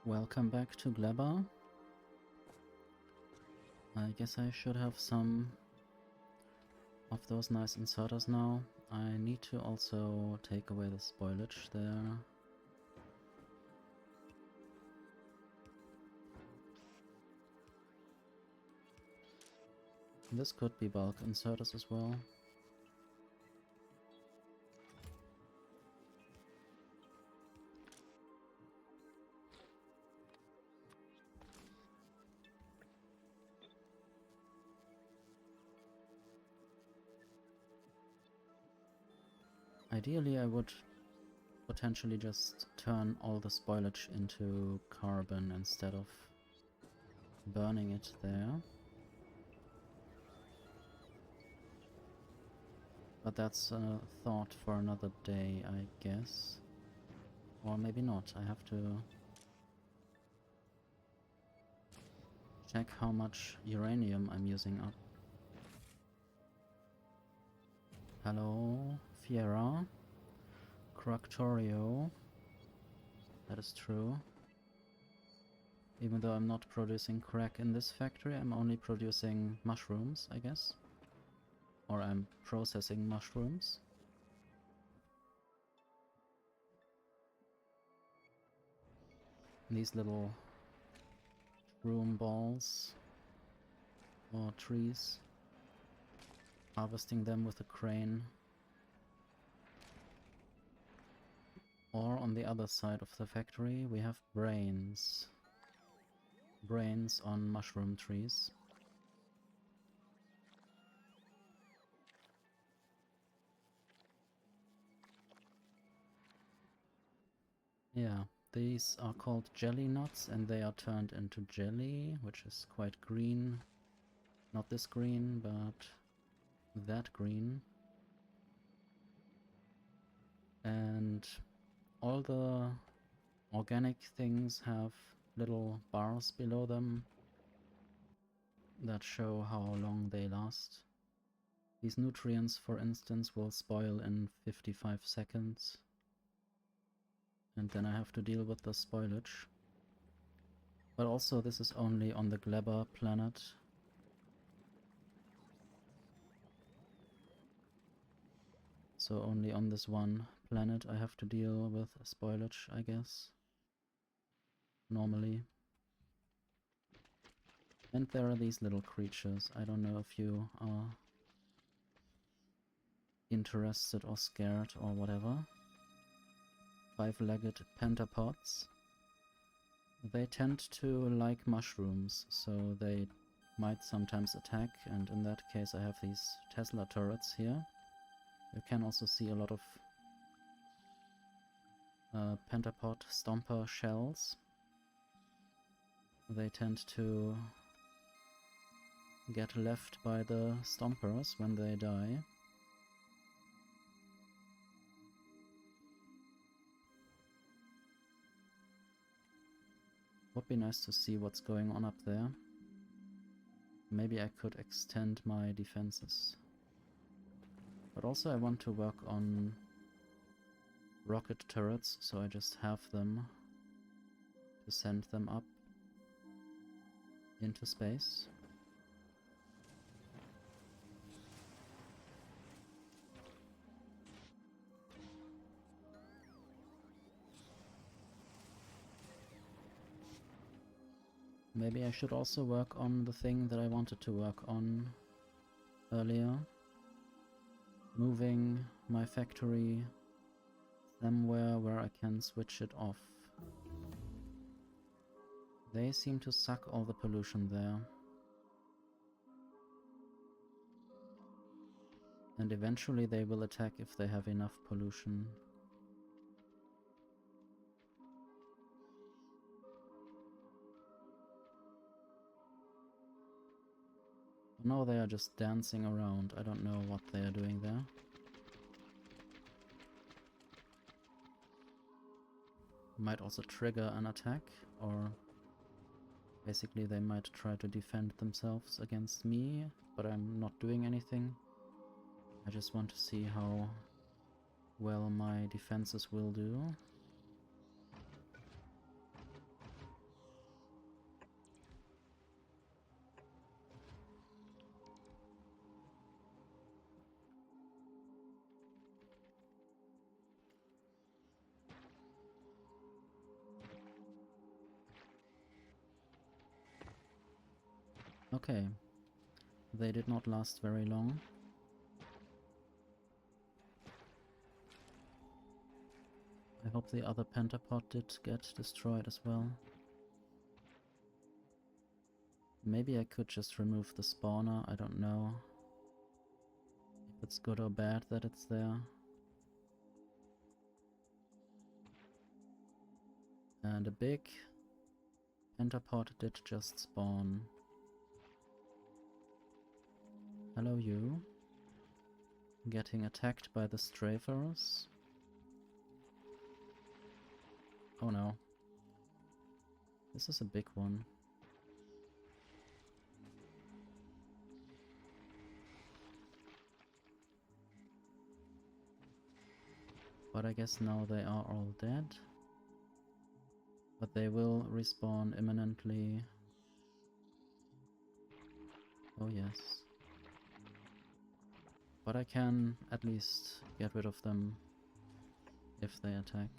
Welcome back to Gleba. I guess I should have some of those nice inserters now. I need to also take away the spoilage there. This could be bulk inserters as well. Ideally, I would potentially just turn all the spoilage into carbon instead of burning it there. But that's a thought for another day, I guess. Or maybe not. I have to check how much uranium I'm using up. Hello, Fiera. Factorio. That is true. Even though I'm not producing crack in this factory, I'm only producing mushrooms, I guess. Or I'm processing mushrooms. These little shroom balls or trees. Harvesting them with a crane. Or on the other side of the factory we have brains. Brains on mushroom trees. Yeah, these are called jelly nuts and they are turned into jelly, which is quite green. Not this green, but that green. And all the organic things have little bars below them that show how long they last. These nutrients, for instance, will spoil in 55 seconds. And then I have to deal with the spoilage. But also this is only on the Gleba planet. So only on this one planet I have to deal with spoilage, I guess. Normally. And there are these little creatures. I don't know if you are interested or scared or whatever. Five-legged pentapods. They tend to like mushrooms, so they might sometimes attack, and in that case I have these Tesla turrets here. You can also see a lot of pentapod stomper shells. They tend to get left by the stompers when they die. Would be nice to see what's going on up there. Maybe I could extend my defenses. But also I want to work on rocket turrets, so I just have them to send them up into space. Maybe I should also work on the thing that I wanted to work on earlier. Moving my factory somewhere where I can switch it off. They seem to suck all the pollution there. And eventually they will attack if they have enough pollution. No, they are just dancing around. I don't know what they are doing there. Might also trigger an attack, or basically they might try to defend themselves against me, but I'm not doing anything. I just want to see how well my defenses will do. Okay. They did not last very long. I hope the other pentapod did get destroyed as well. Maybe I could just remove the spawner, I don't know if it's good or bad that it's there. And a big pentapod did just spawn. Hello you. Getting attacked by the strafers. Oh no. This is a big one. But I guess now they are all dead. But they will respawn imminently. Oh yes. But I can at least get rid of them if they attack.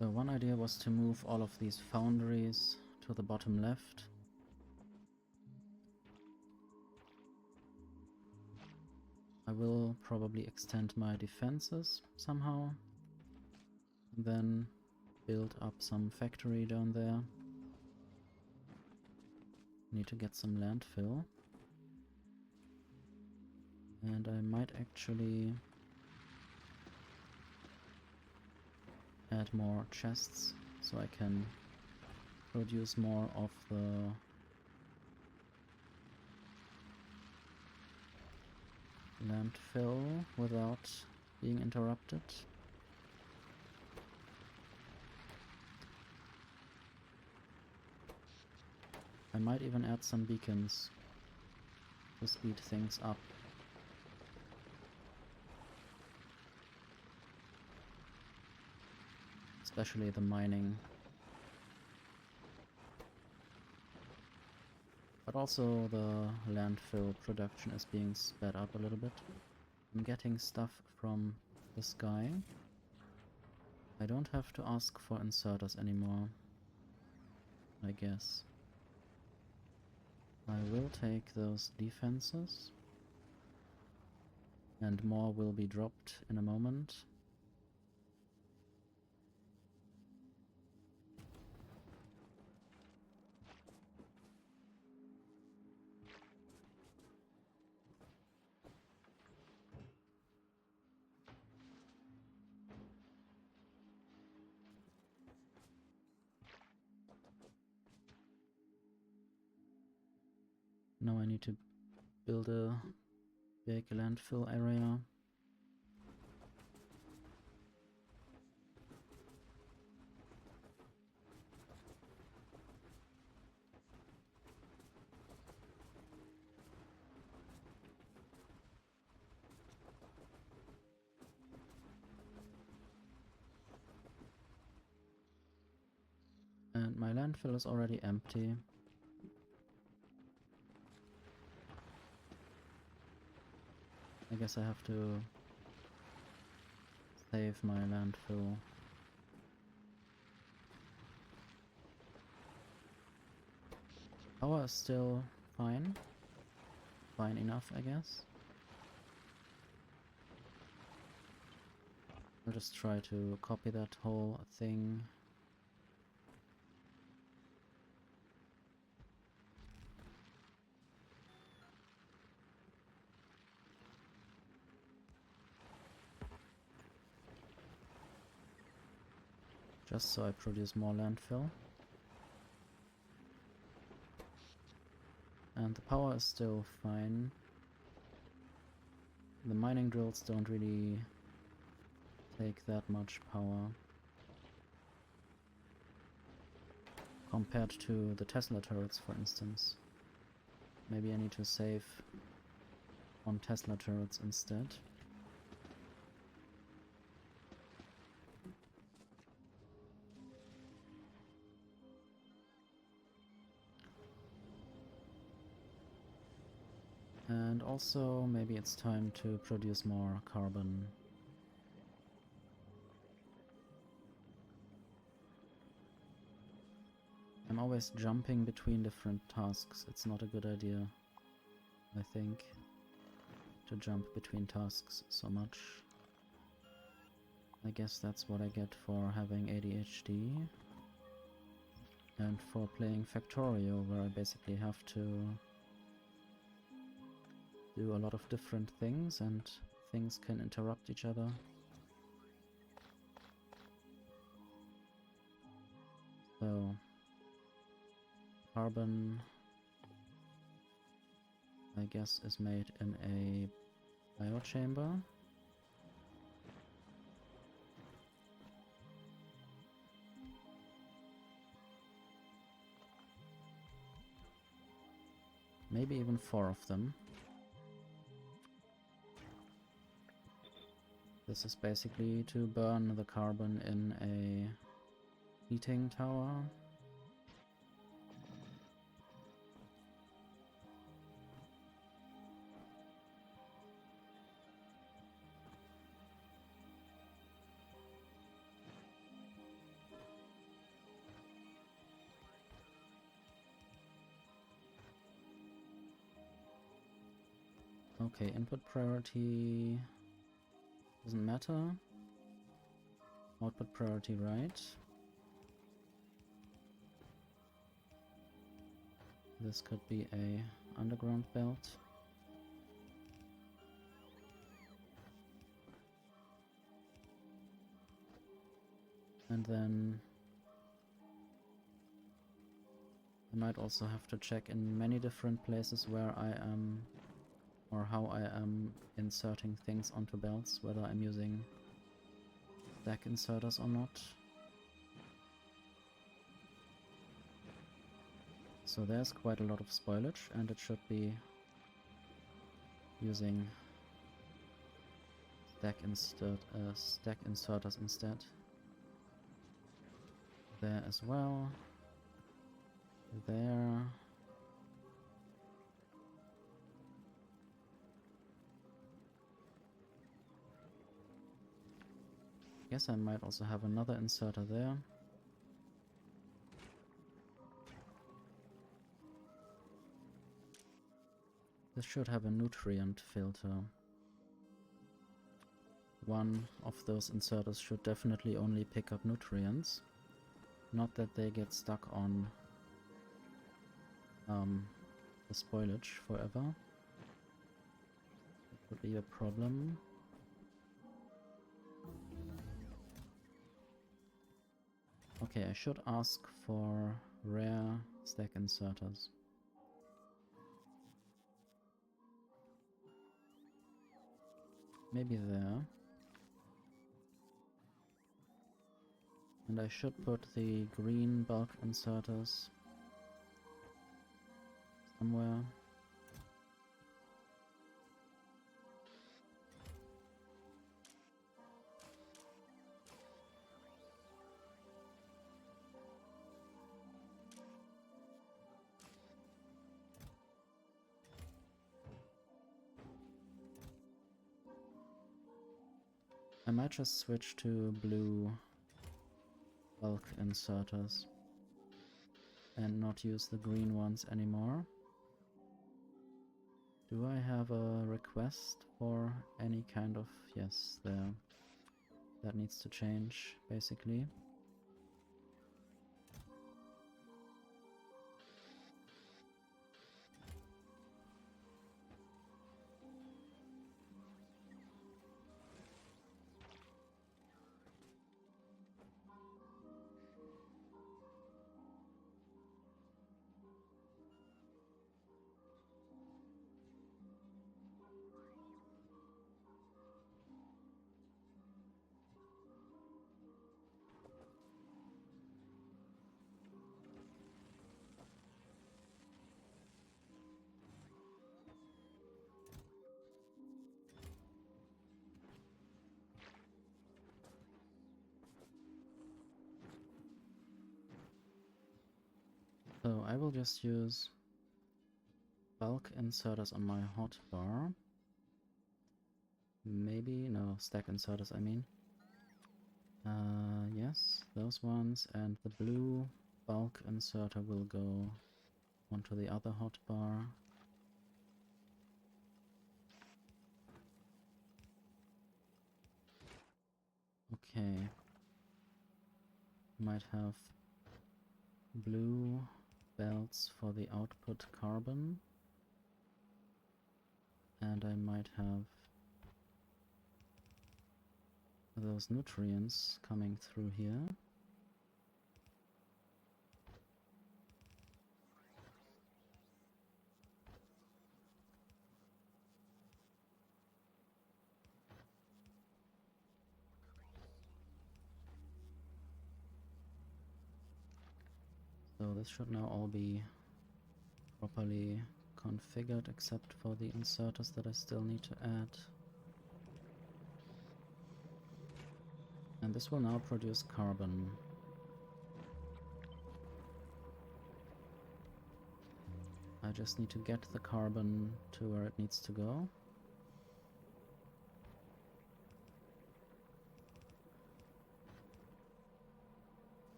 So one idea was to move all of these foundries to the bottom left. I will probably extend my defenses somehow. And then build up some factory down there. Need to get some landfill. And I might actually add more chests so I can produce more of the landfill without being interrupted. I might even add some beacons to speed things up. Especially the mining. But also the landfill production is being sped up a little bit. I'm getting stuff from the sky. I don't have to ask for inserters anymore, I guess. I will take those defenses. And more will be dropped in a moment. Now I need to build a big landfill area. And my landfill is already empty. I guess I have to save my landfill. Power is still fine. Fine enough, I guess. I'll just try to copy that whole thing. Just so I produce more landfill. And the power is still fine. The mining drills don't really take that much power compared to the Tesla turrets, for instance. Maybe I need to save on Tesla turrets instead. And also, maybe it's time to produce more carbon. I'm always jumping between different tasks. It's not a good idea, I think, to jump between tasks so much. I guess that's what I get for having ADHD. And for playing Factorio, where I basically have to do a lot of different things and things can interrupt each other. So, carbon, I guess, is made in a biochamber. Maybe even 4 of them. This is basically to burn the carbon in a heating tower. Okay, input priority doesn't matter. Output priority right. This could be a underground belt. And then I might also have to check in many different places where I am or how I am inserting things onto belts, whether I'm using stack inserters or not. So there's quite a lot of spoilage, and it should be using stack inserters instead. There as well. There. Guess I might also have another inserter there. This should have a nutrient filter. One of those inserters should definitely only pick up nutrients. Not that they get stuck on the spoilage forever. That would be a problem. Okay, I should ask for rare stack inserters. Maybe there. And I should put the green bulk inserters somewhere. I might just switch to blue bulk inserters and not use the green ones anymore. Do I have a request for any kind of... Yes, there. That needs to change, basically. So I will just use bulk inserters on my hotbar. Maybe, no, stack inserters I mean. Yes, those ones, and the blue bulk inserter will go onto the other hotbar. Okay. Might have blue belts for the output carbon. And I might have those nutrients coming through here. So this should now all be properly configured except for the inserters that I still need to add. And this will now produce carbon. I just need to get the carbon to where it needs to go.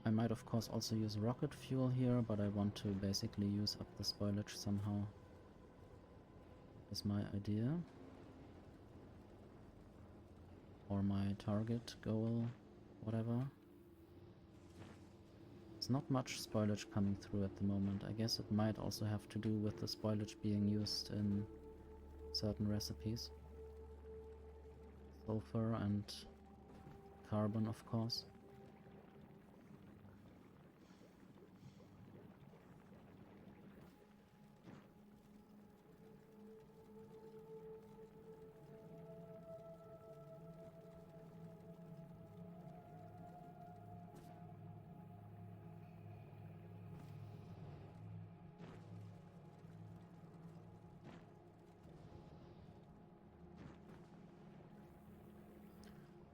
I might of course also use rocket fuel here, but I want to basically use up the spoilage somehow. Is my idea. Or my target, goal, whatever. There's not much spoilage coming through at the moment. I guess it might also have to do with the spoilage being used in certain recipes. Sulfur and carbon, of course.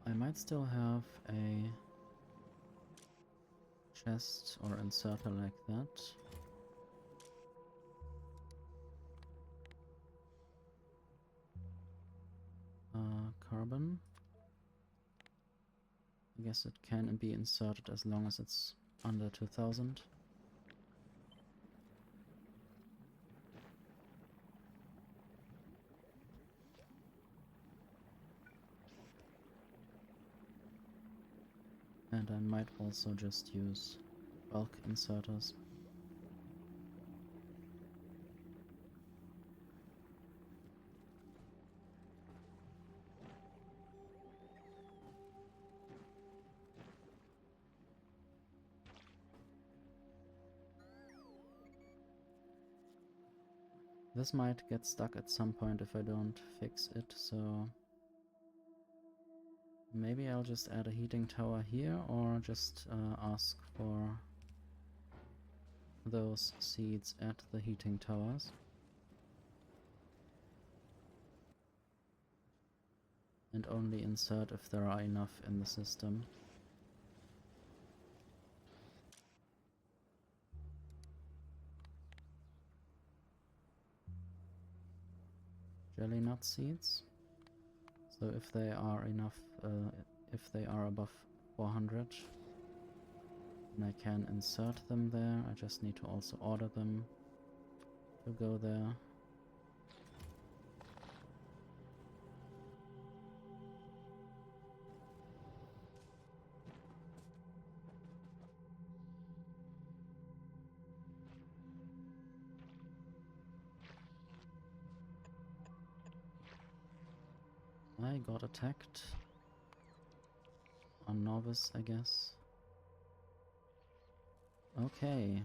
I might still have a chest or inserter like that. Carbon. I guess it can be inserted as long as it's under 2000. And I might also just use bulk inserters. This might get stuck at some point if I don't fix it, so maybe I'll just add a heating tower here, or just ask for those seeds at the heating towers. And only insert if there are enough in the system. Jelly nut seeds. So if they are enough, if they are above 400, then I can insert them there. I just need to also order them to go there. I got attacked. On novice, I guess. Okay.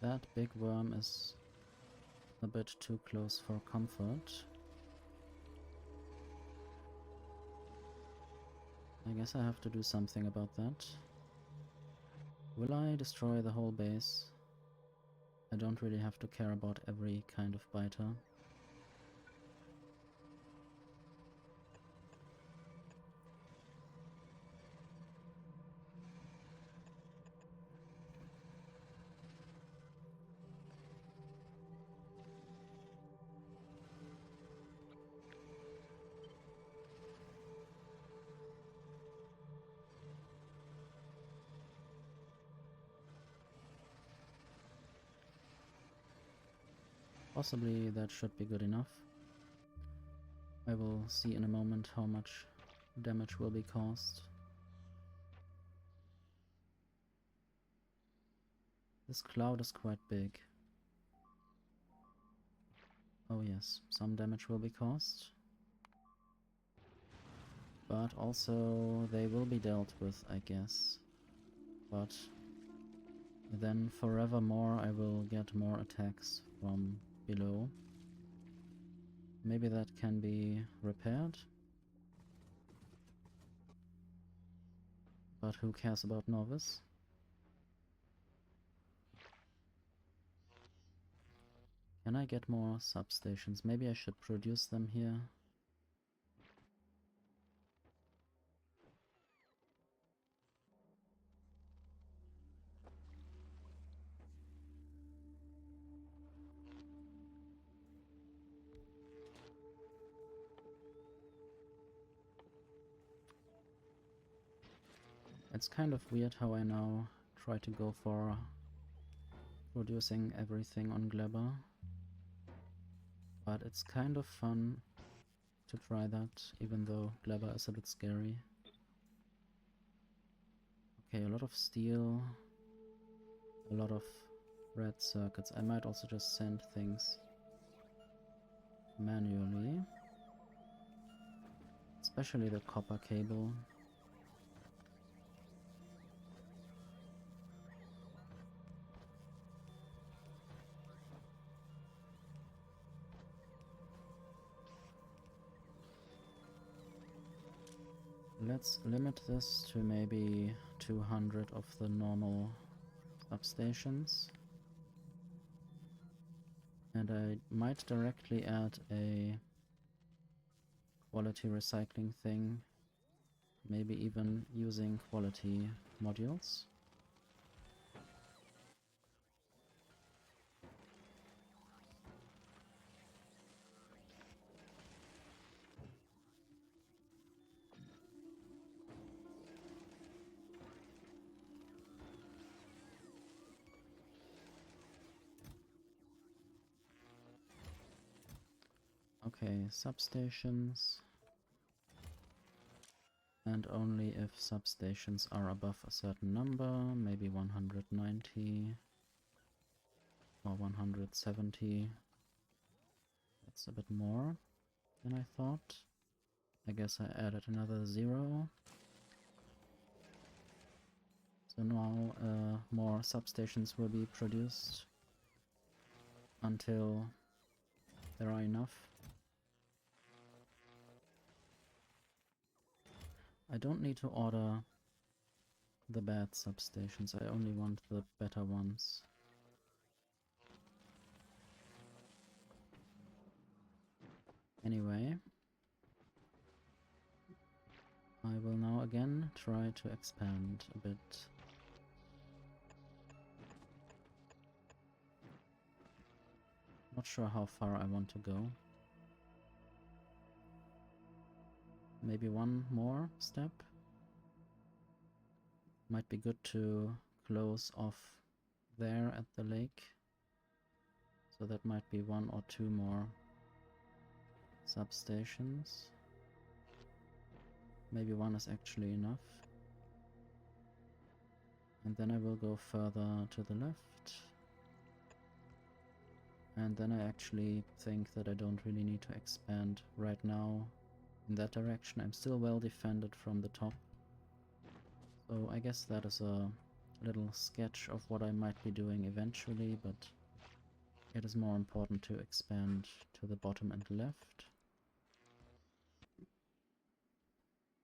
That big worm is a bit too close for comfort. I guess I have to do something about that. Will I destroy the whole base? I don't really have to care about every kind of biter. Possibly that should be good enough. I will see in a moment how much damage will be caused. This cloud is quite big. Oh yes, some damage will be caused. But also they will be dealt with, I guess. But then forevermore I will get more attacks from below. Maybe that can be repaired. But who cares about Novice? Can I get more substations? Maybe I should produce them here. It's kind of weird how I now try to go for producing everything on Glebber. But it's kind of fun to try that, even though Glebber is a bit scary. Okay, a lot of steel, a lot of red circuits. I might also just send things manually. Especially the copper cable. Let's limit this to maybe 200 of the normal substations. And I might directly add a quality recycling thing, maybe even using quality modules. Okay, substations. And only if substations are above a certain number, maybe 190 or 170. That's a bit more than I thought. I guess I added another 0. So now more substations will be produced until there are enough. I don't need to order the bad substations, I only want the better ones. Anyway, I will now again try to expand a bit. Not sure how far I want to go. Maybe one more step. Might be good to close off there at the lake. So that might be 1 or 2 more substations. Maybe 1 is actually enough. And then I will go further to the left. And then I actually think that I don't really need to expand right now in that direction. I'm still well defended from the top. So I guess that is a little sketch of what I might be doing eventually, but it is more important to expand to the bottom and left.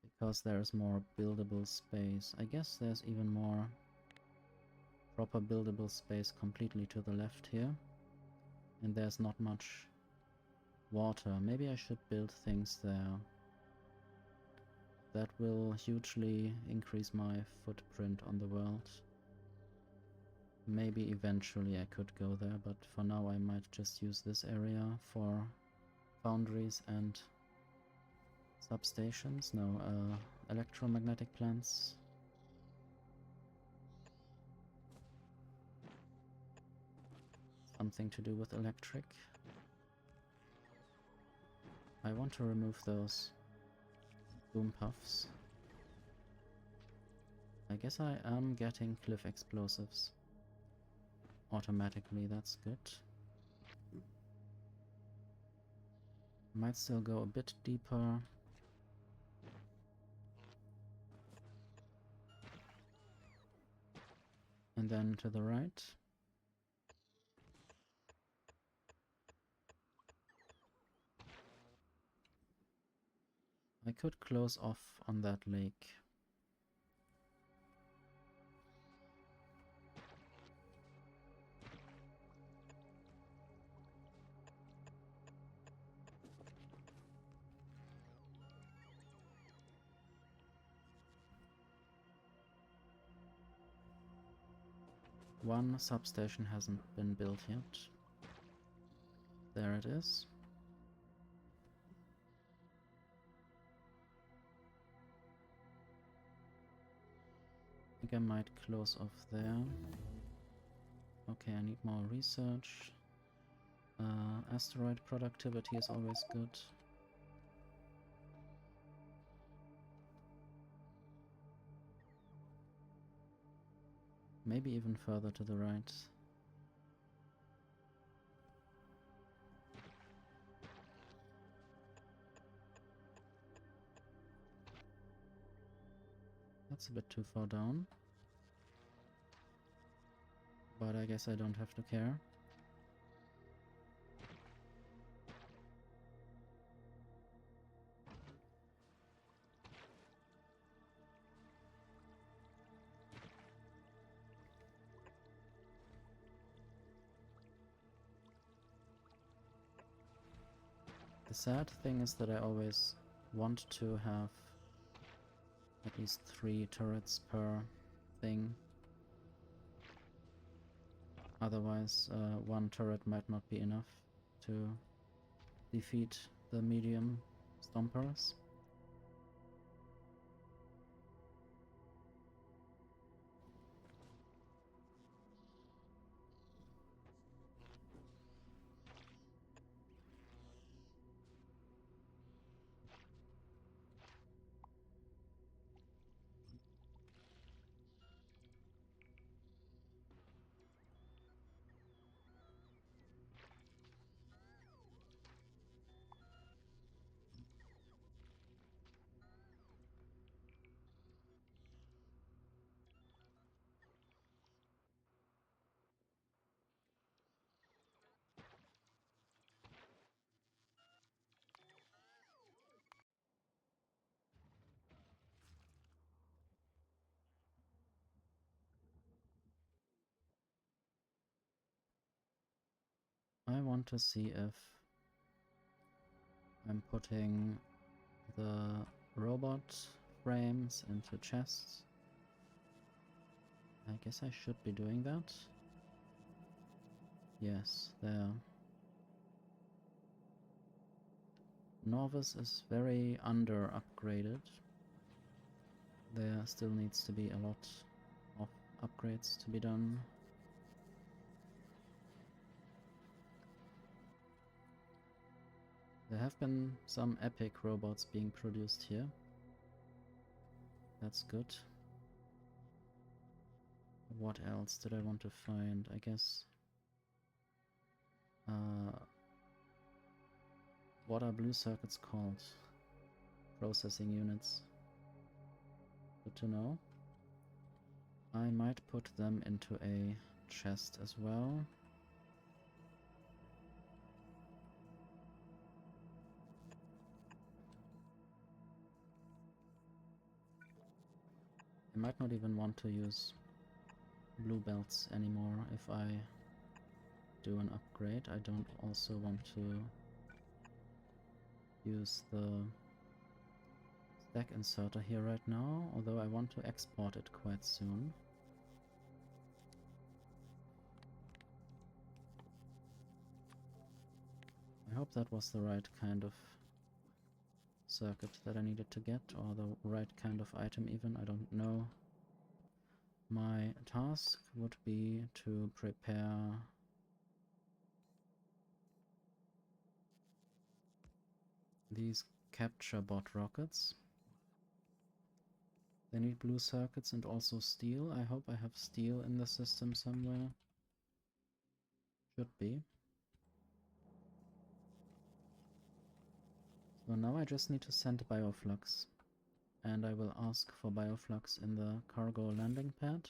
Because there is more buildable space. I guess there's even more proper buildable space completely to the left here. And there's not much water. Maybe I should build things there. That will hugely increase my footprint on the world. Maybe eventually I could go there, but for now I might just use this area for foundries and substations. No, electromagnetic plants. Something to do with electric. I want to remove those boom puffs. I guess I am getting cliff explosives automatically, that's good. Might still go a bit deeper. And then to the right. I could close off on that lake. One substation hasn't been built yet. There it is. I think I might close off there. Okay, I need more research. Asteroid productivity is always good. Maybe even further to the right. That's a bit too far down. But I guess I don't have to care. The sad thing is that I always want to have at least 3 turrets per thing. Otherwise, one turret might not be enough to defeat the medium stompers. I want to see if I'm putting the robot frames into chests. I guess I should be doing that. Yes, there. Norvis is very under upgraded. There still needs to be a lot of upgrades to be done. There have been some epic robots being produced here. That's good. What else did I want to find? I guess... what are blue circuits called? Processing units. Good to know. I might put them into a chest as well. I might not even want to use blue belts anymore if I do an upgrade. I don't also want to use the stack inserter here right now, although I want to export it quite soon. I hope that was the right kind of circuit that I needed to get, or the right kind of item even, I don't know. My task would be to prepare these capture bot rockets. They need blue circuits and also steel. I hope I have steel in the system somewhere. Should be. So now I just need to send bioflux. And I will ask for bioflux in the cargo landing pad.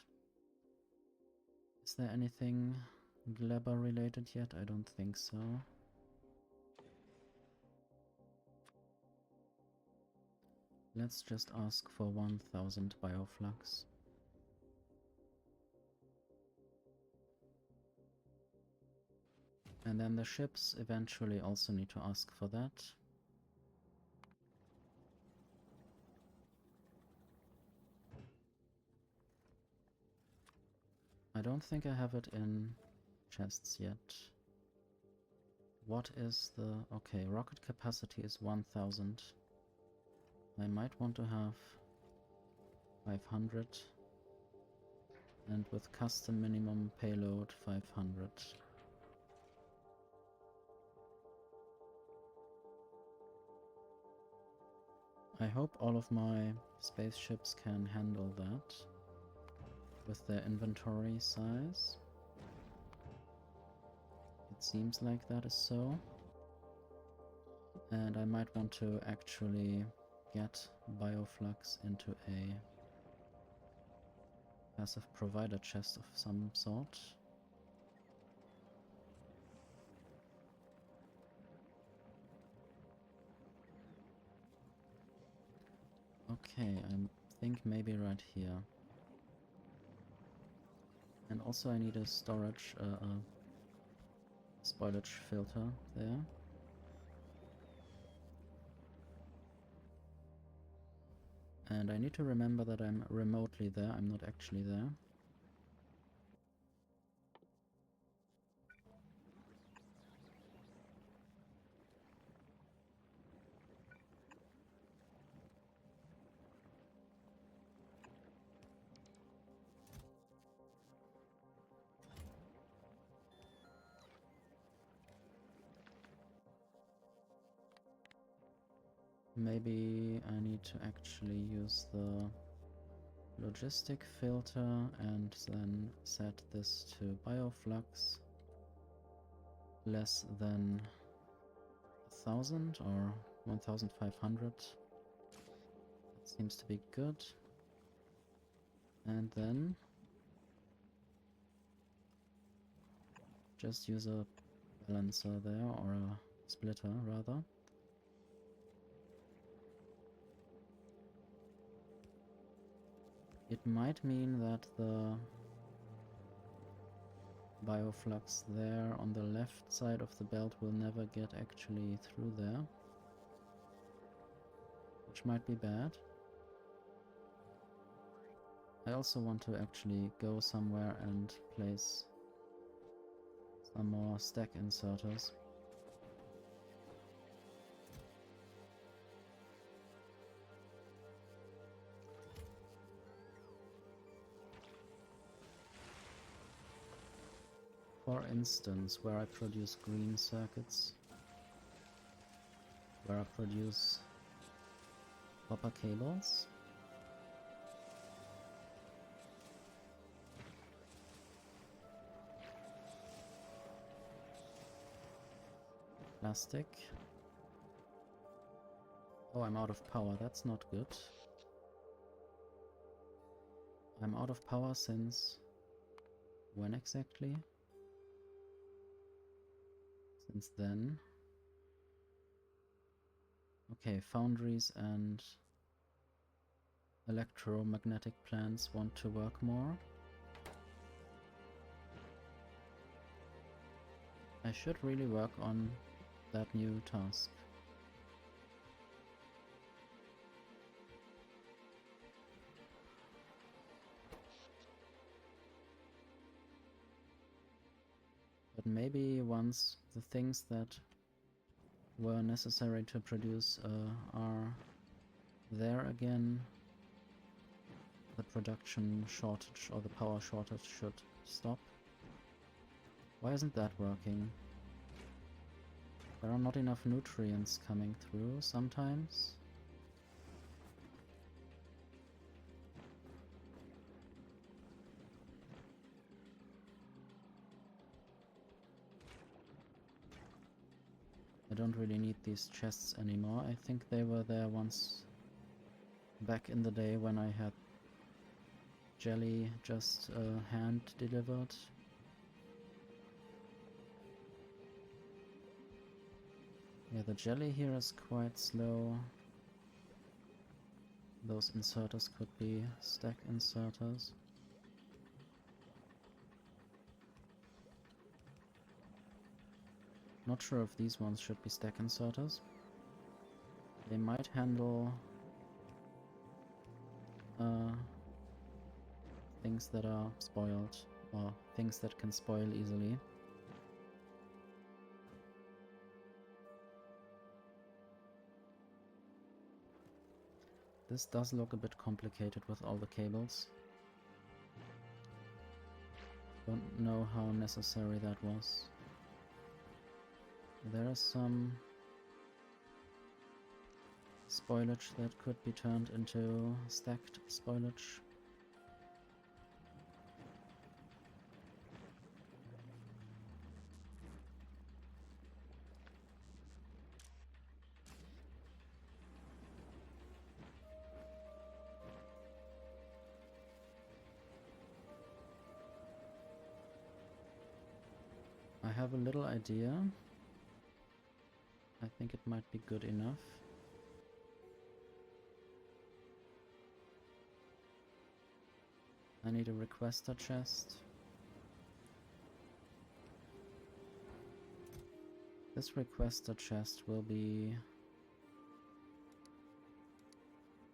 Is there anything Glebber related yet? I don't think so. Let's just ask for 1000 bioflux. And then the ships eventually also need to ask for that. I don't think I have it in chests yet. What is the... okay, rocket capacity is 1000. I might want to have 500. And with custom minimum payload 500. I hope all of my spaceships can handle that with their inventory size. It seems like that is so. And I might want to actually get bioflux into a passive provider chest of some sort. Okay, I think maybe right here. And also I need a storage, spoilage filter there. And I need to remember that I'm remotely there, I'm not actually there. Maybe I need to actually use the logistic filter and then set this to bioflux less than 1000 or 1500. That seems to be good. And then just use a balancer there, or a splitter rather. It might mean that the bioflux there on the left side of the belt will never get actually through there, which might be bad. I also want to actually go somewhere and place some more stack inserters. For instance, where I produce green circuits, where I produce copper cables, plastic. Oh, I'm out of power, that's not good. I'm out of power since... when exactly? Since then. Okay, foundries and electromagnetic plants want to work more. I should really work on that new task. But maybe once the things that were necessary to produce are there again, the production shortage or the power shortage should stop. Why isn't that working? There are not enough nutrients coming through sometimes. I don't really need these chests anymore. I think they were there once back in the day when I had jelly just hand delivered. Yeah, the jelly here is quite slow. Those inserters could be stack inserters. Not sure if these ones should be stack inserters. They might handle things that are spoiled, or things that can spoil easily. This does look a bit complicated with all the cables. Don't know how necessary that was. There is some spoilage that could be turned into stacked spoilage. I have a little idea. I think it might be good enough. I need a requester chest. This requester chest will be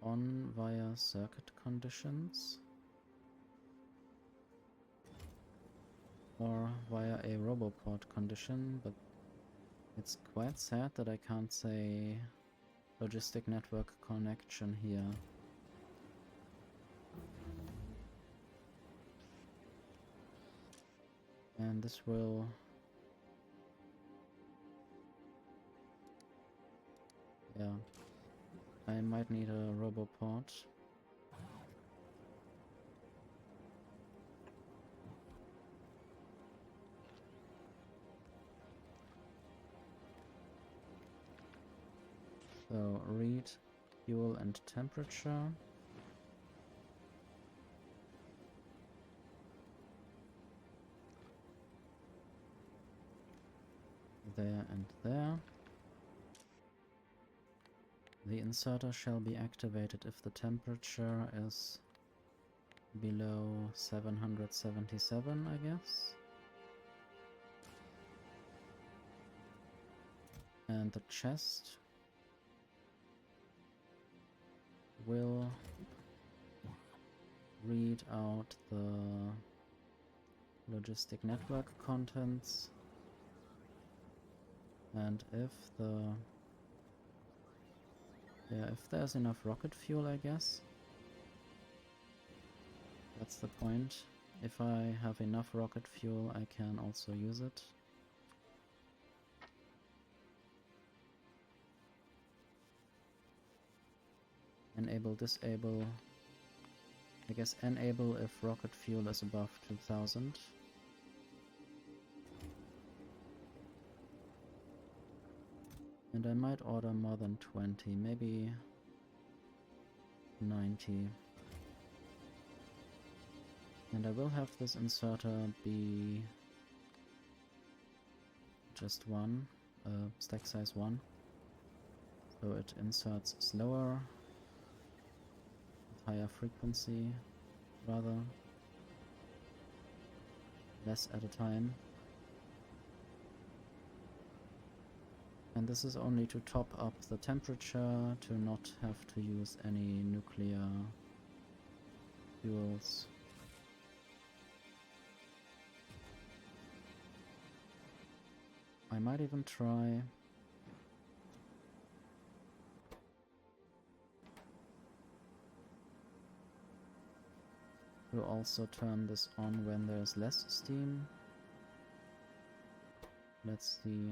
on via circuit conditions or via a roboport condition, but it's quite sad that I can't say logistic network connection here. And this will... yeah, I might need a roboport. So read fuel and temperature. There and there. The inserter shall be activated if the temperature is below 777, I guess. And the chest will read out the logistic network contents, and if there's enough rocket fuel, I guess. That's the point. If I have enough rocket fuel, I can also use it. Enable, disable. I guess enable if rocket fuel is above 2000. And I might order more than 20, maybe 90. And I will have this inserter be just one, stack size 1. So it inserts slower, with higher frequency, rather, less at a time. And this is only to top up the temperature, to not have to use any nuclear fuels. I might even try to also turn this on when there's less steam. Let's see.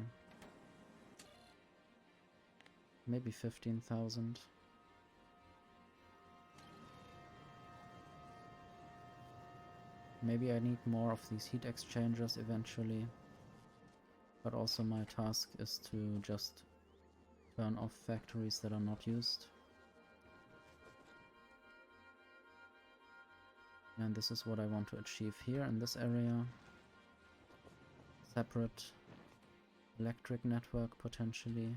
Maybe 15,000. Maybe I need more of these heat exchangers eventually. But also my task is to just turn off factories that are not used. And this is what I want to achieve here in this area. Separate electric network potentially.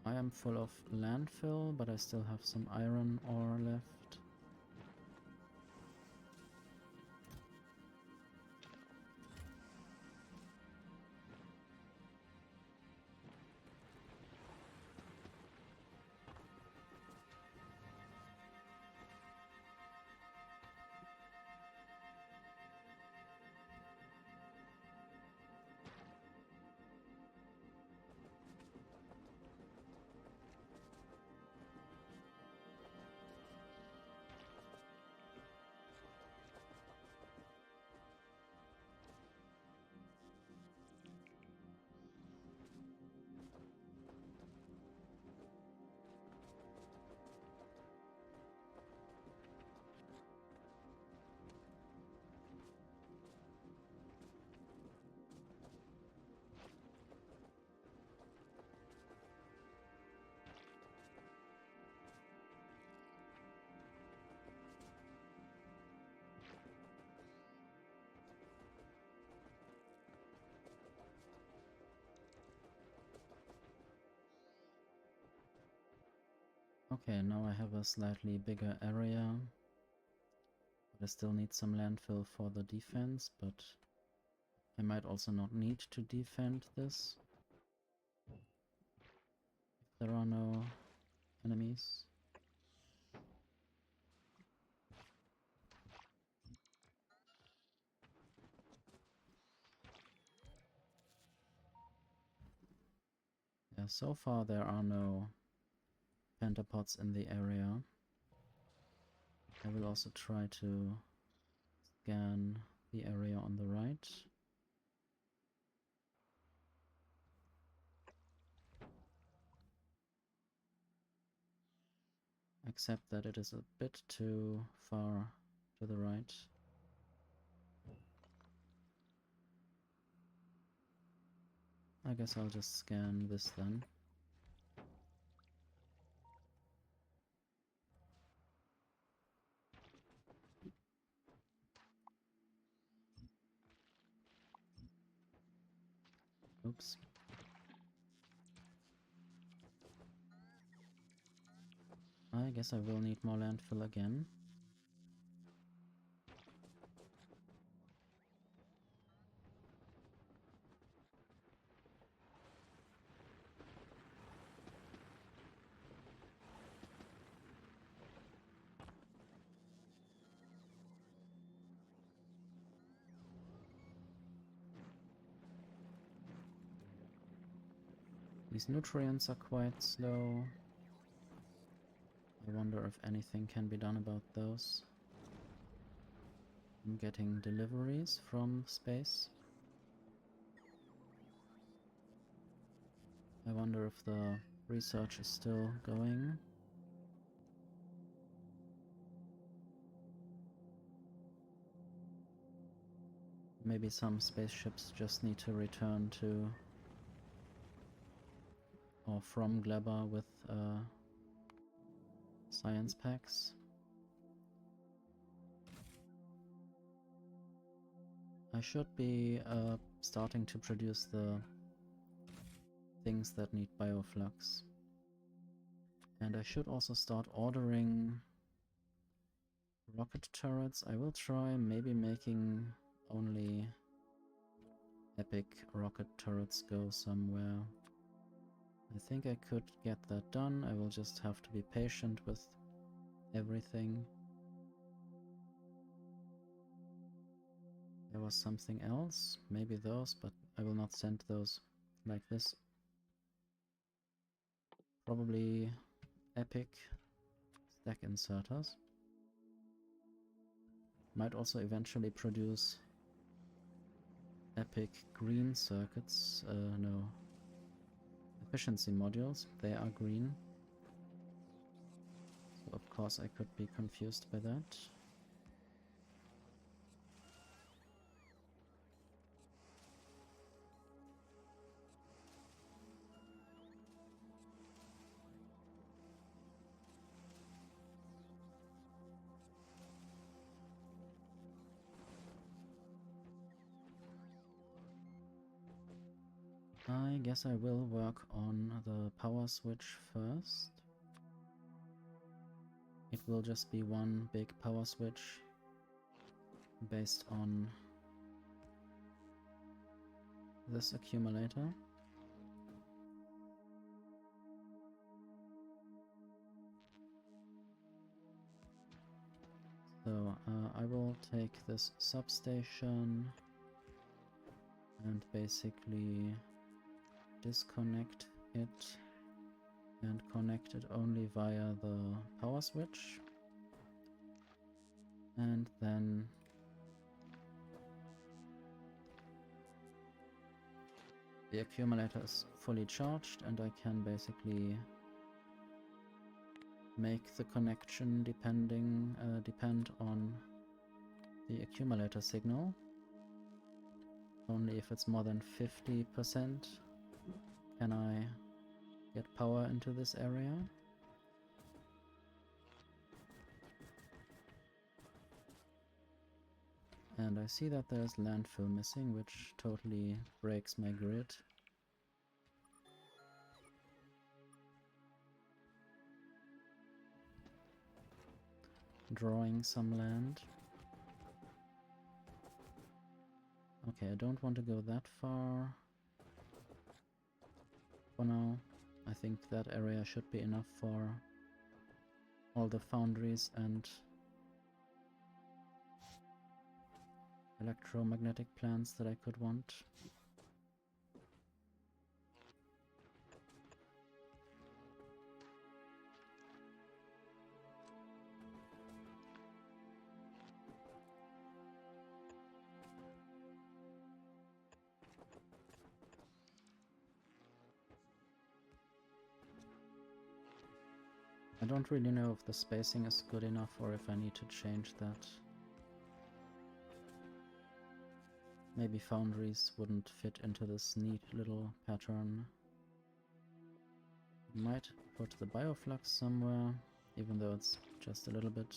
I am full of landfill, but I still have some iron ore left. Okay, now I have a slightly bigger area. But I still need some landfill for the defense, but I might also not need to defend this if there are no enemies. Yeah, so far there are no pentapods in the area. I will also try to scan the area on the right. Except that it is a bit too far to the right. I guess I'll just scan this then. Oops. I guess I will need more landfill again. These nutrients are quite slow. I wonder if anything can be done about those. I'm getting deliveries from space. I wonder if the research is still going. Maybe some spaceships just need to return to or from Gleba with science packs. I should be starting to produce the things that need bioflux. And I should also start ordering rocket turrets. I will try maybe making only epic rocket turrets go somewhere. I think I could get that done. I will just have to be patient with everything. There was something else, maybe those, but I will not send those like this. Probably epic stack inserters. Might also eventually produce epic green circuits, no, efficiency modules. They are green. So of course I could be confused by that. I guess I will work on the power switch first. It will just be one big power switch based on this accumulator. So I will take this substation and basically disconnect it and connect it only via the power switch, and then the accumulator is fully charged and I can basically make the connection depend on the accumulator signal. Only if it's more than 50% can I get power into this area. And I see that there's landfill missing, which totally breaks my grid. Drawing some land. Okay, I don't want to go that far. For now, I think that area should be enough for all the foundries and electromagnetic plants that I could want. I don't really know if the spacing is good enough or if I need to change that. Maybe foundries wouldn't fit into this neat little pattern. Might put the bioflux somewhere, even though it's just a little bit.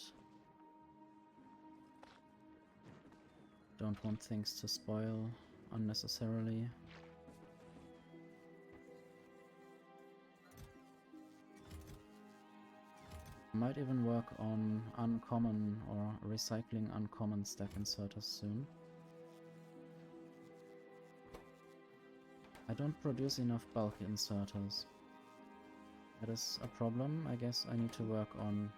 Don't want things to spoil unnecessarily. Might even work on uncommon or recycling uncommon stack inserters soon. I don't produce enough bulk inserters. That is a problem. I guess I need to work on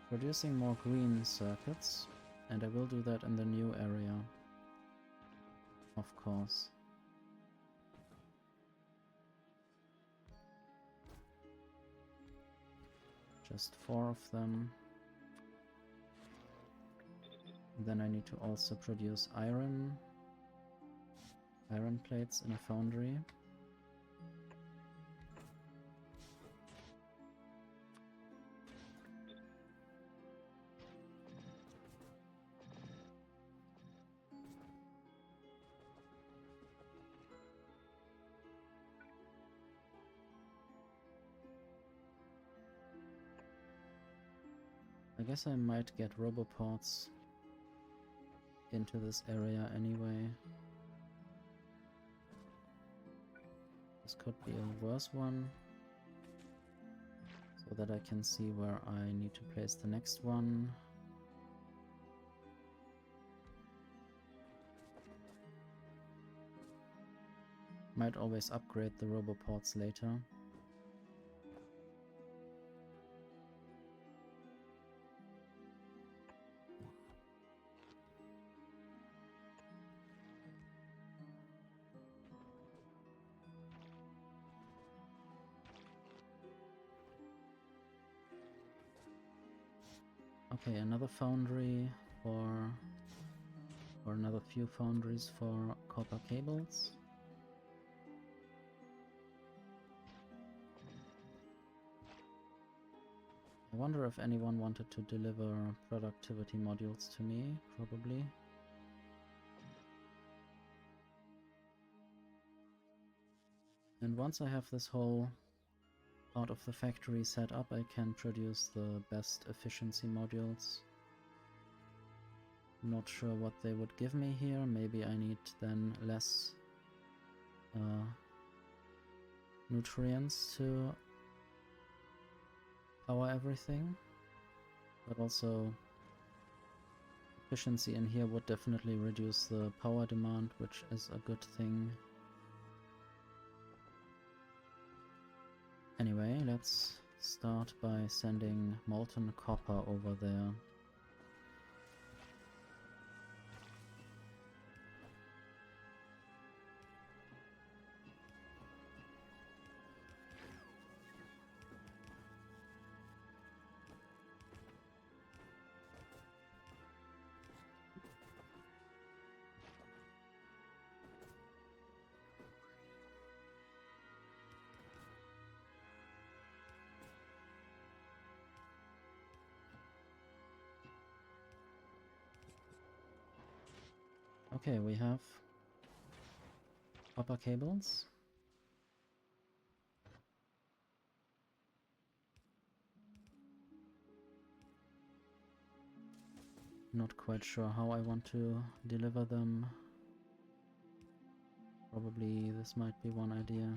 producing more green circuits, and I will do that in the new area, of course. Just 4 of them. Then I need to also produce iron plates in a foundry. I guess I might get roboports into this area anyway. This could be a worse one. So so that I can see where I need to place the next one. Might always upgrade the roboports later. Okay, another foundry or another few foundries for copper cables. I wonder if anyone wanted to deliver productivity modules to me, probably. And once I have this whole part of the factory set up, I can produce the best efficiency modules. Not sure what they would give me here. Maybe I need then less nutrients to power everything, but also efficiency in here would definitely reduce the power demand, which is a good thing. Anyway, let's start by sending molten copper over there. Okay, we have copper cables. Not quite sure how I want to deliver them. Probably this might be one idea.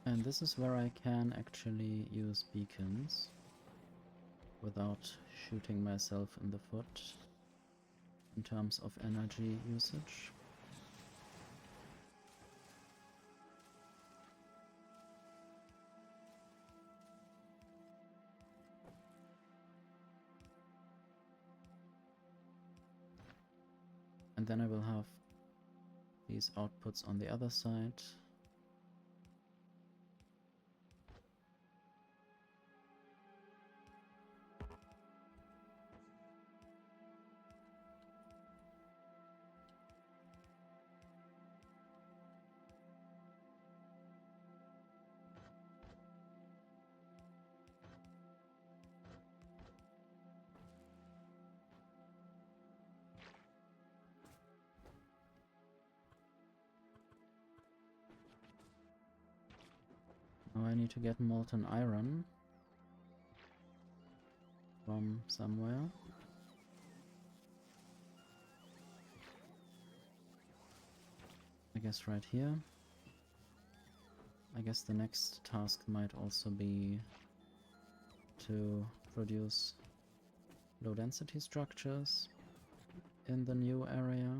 And this is where I can actually use beacons without shooting myself in the foot in terms of energy usage. And then I will have these outputs on the other side. Now I need to get molten iron from somewhere. I guess right here. I guess the next task might also be to produce low density structures in the new area.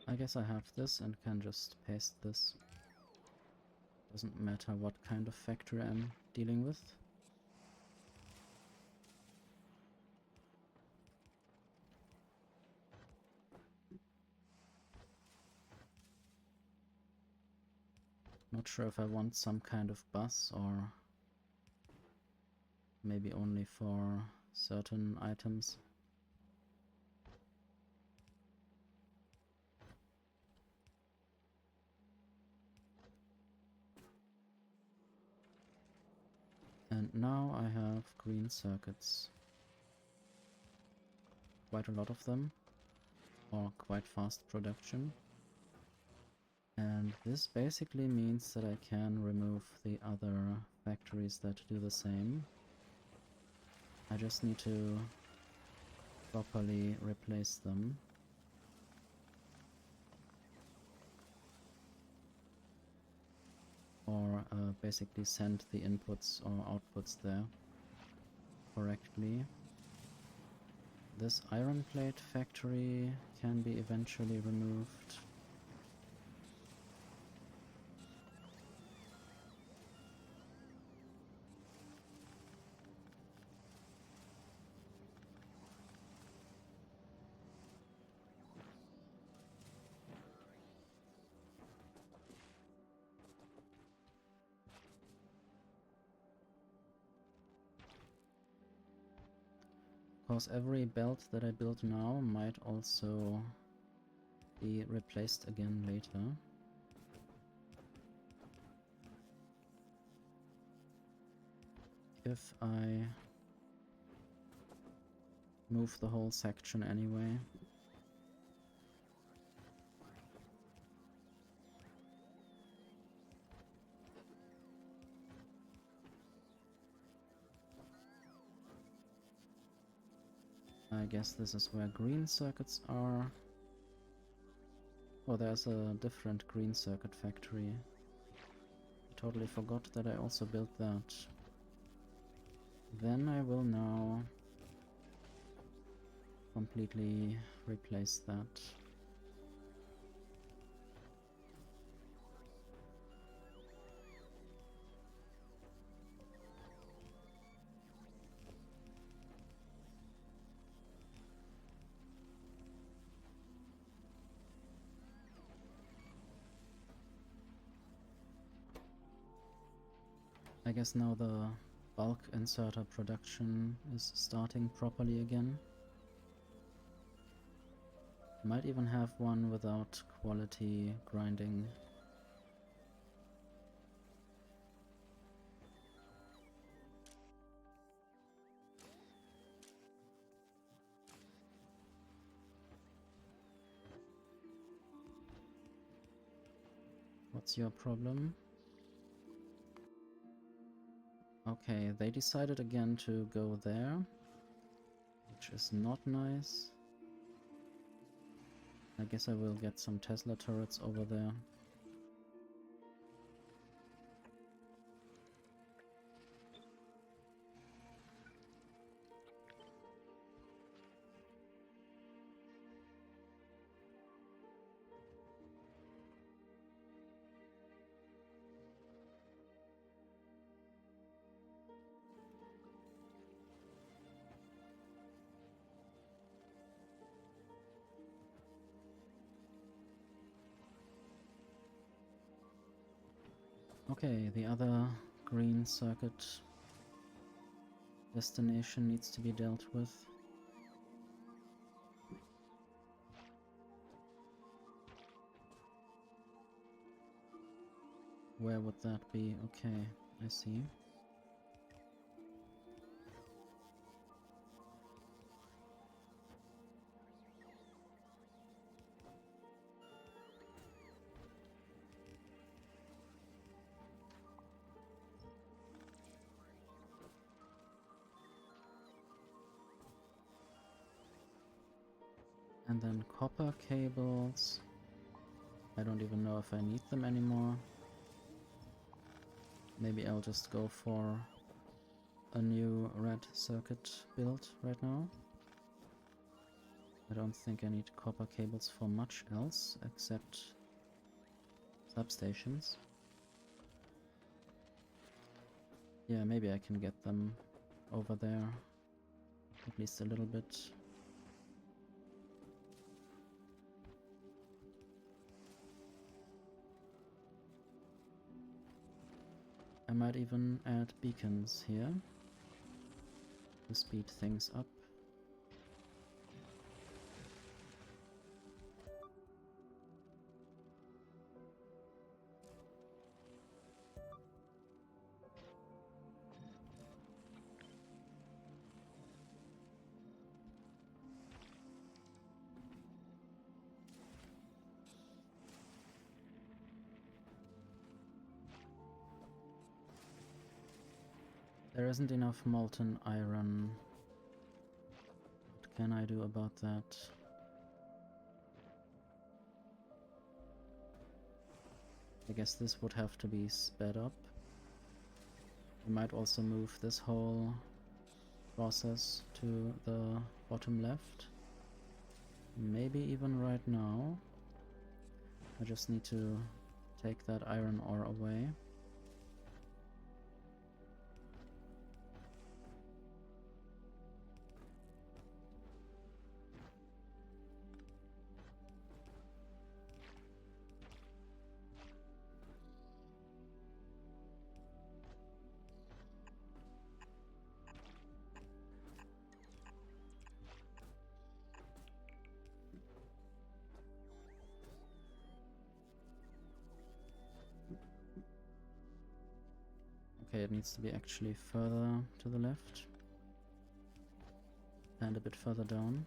I guess I have this and can just paste this. Doesn't matter what kind of factory I'm dealing with. Not sure if I want some kind of bus or maybe only for certain items. And now I have green circuits. Quite a lot of them, or quite fast production. And this basically means that I can remove the other factories that do the same. I just need to properly replace them. Or basically send the inputs or outputs there correctly. This iron plate factory can be eventually removed. Of course, every belt that I build now might also be replaced again later. If I move the whole section anyway. I guess this is where green circuits are. Oh, there's a different green circuit factory. I totally forgot that I also built that. Then I will now completely replace that. I guess now the bulk inserter production is starting properly again. Might even have one without quality grinding. What's your problem? Okay, they decided again to go there, which is not nice. I guess I will get some Tesla turrets over there. Okay, the other green circuit destination needs to be dealt with. Where would that be? Okay, I see. And then copper cables. I don't even know if I need them anymore. Maybe I'll just go for a new red circuit build right now. I don't think I need copper cables for much else except substations. Yeah, maybe I can get them over there, at least a little bit. I might even add beacons here to speed things up. There isn't enough molten iron. What can I do about that? I guess this would have to be sped up. We might also move this whole process to the bottom left. Maybe even right now. I just need to take that iron ore away. Okay, it needs to be actually further to the left and a bit further down.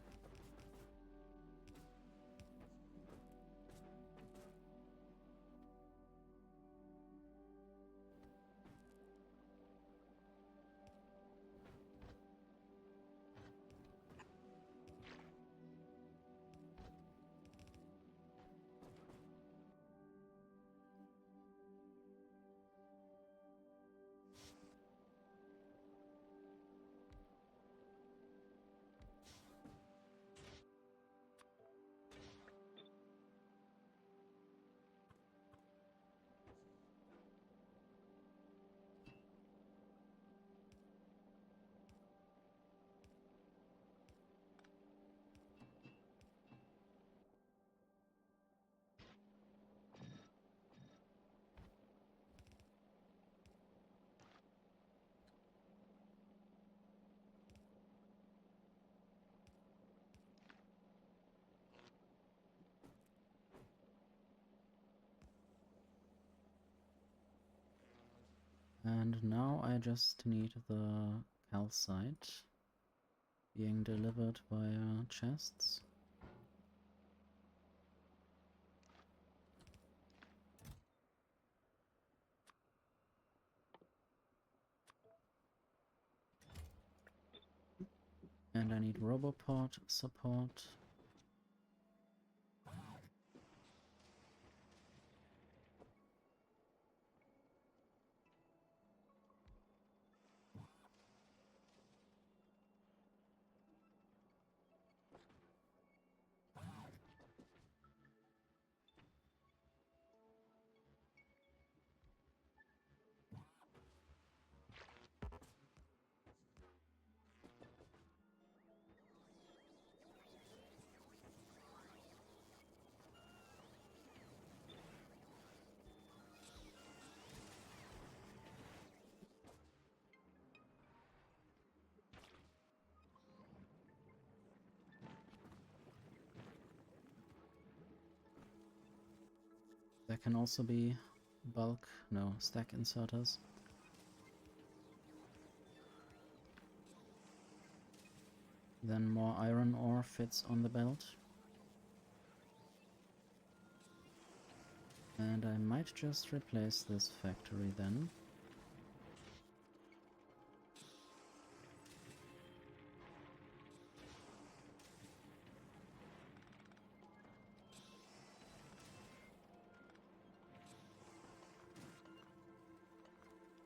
And now I just need the calcite being delivered via chests. And I need Roboport support. There can also be stack inserters. Then more iron ore fits on the belt. And I might just replace this factory then.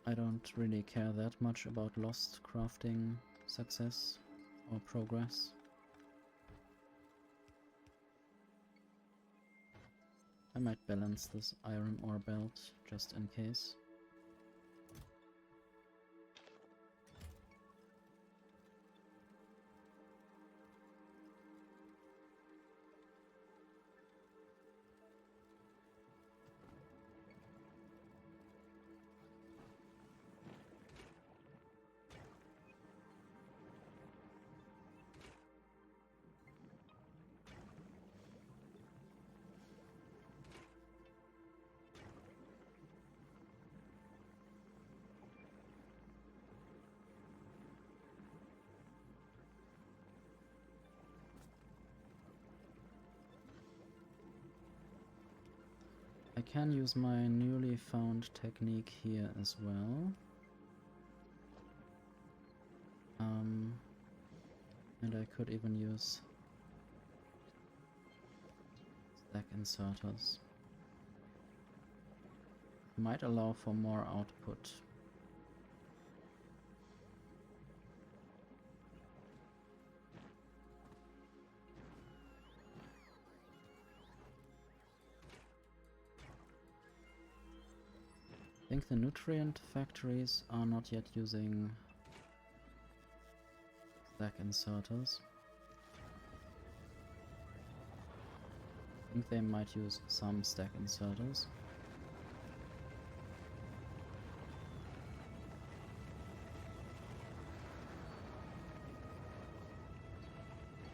I don't really care that much about lost crafting success or progress. I might balance this iron ore belt just in case. I can use my newly found technique here as well. And I could even use stack inserters. Might allow for more output. I think the nutrient factories are not yet using stack inserters. I think they might use some stack inserters.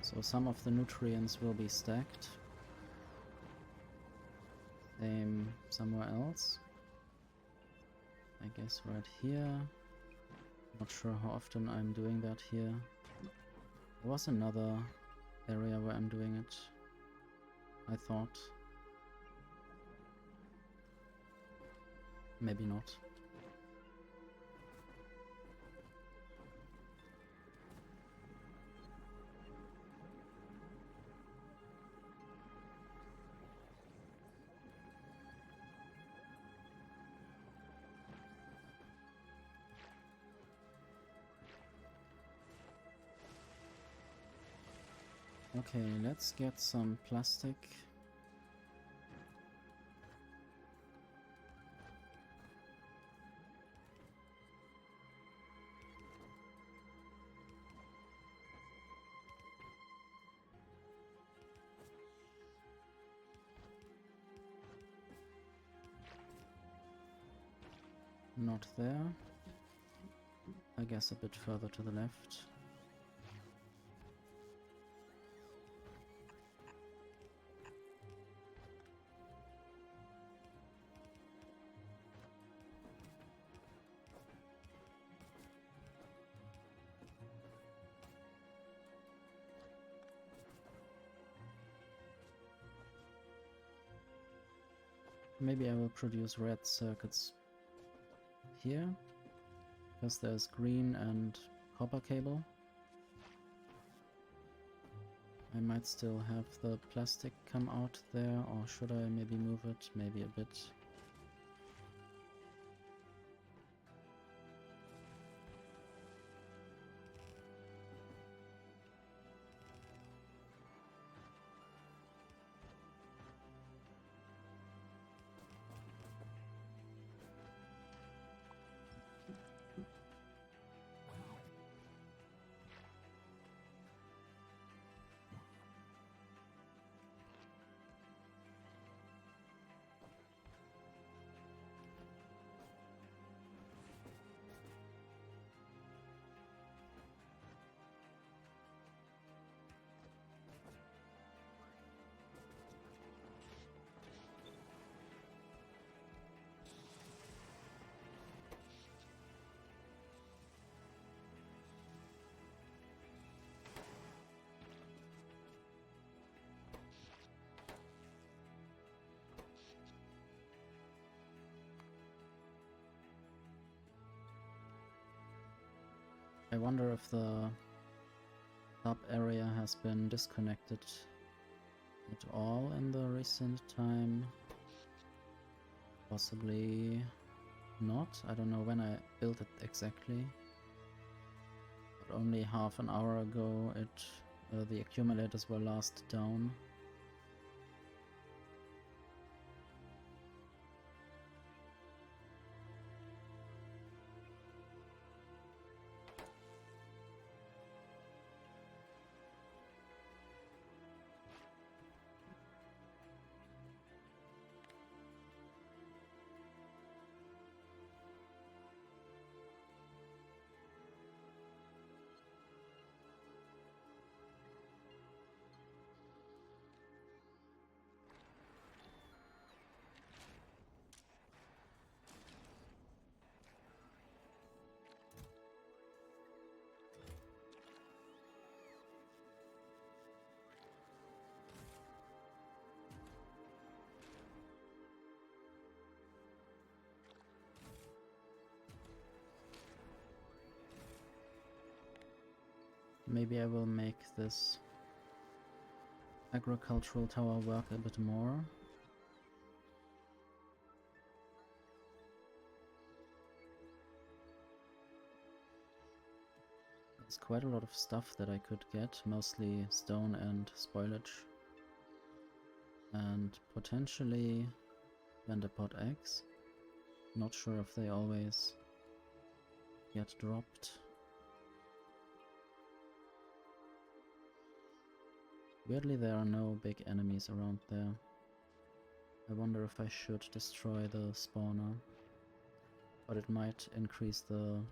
So some of the nutrients will be stacked. Same somewhere else. I guess right here. Not sure how often I'm doing that here. There was another area where I'm doing it, I thought. Maybe not. Okay, let's get some plastic. Not there. I guess a bit further to the left. Maybe I will produce red circuits here, because there's green and copper cable. I might still have the plastic come out there, or should I maybe move it? Maybe a bit. I wonder if the sub area has been disconnected at all in the recent time. Possibly not. I don't know when I built it exactly. But only half an hour ago the accumulators were last down. Maybe I will make this agricultural tower work a bit more. There's quite a lot of stuff that I could get, mostly stone and spoilage. And potentially Vanderpot eggs. Not sure if they always get dropped. Weirdly, there are no big enemies around there. I wonder if I should destroy the spawner. But it might increase the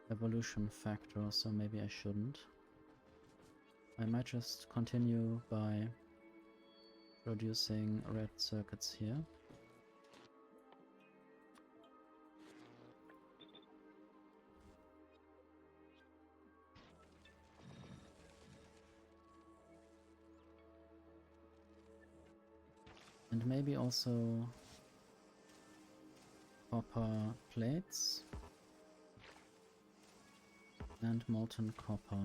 evolution factor, so maybe I shouldn't. I might just continue by producing red circuits here. And maybe also copper plates and molten copper.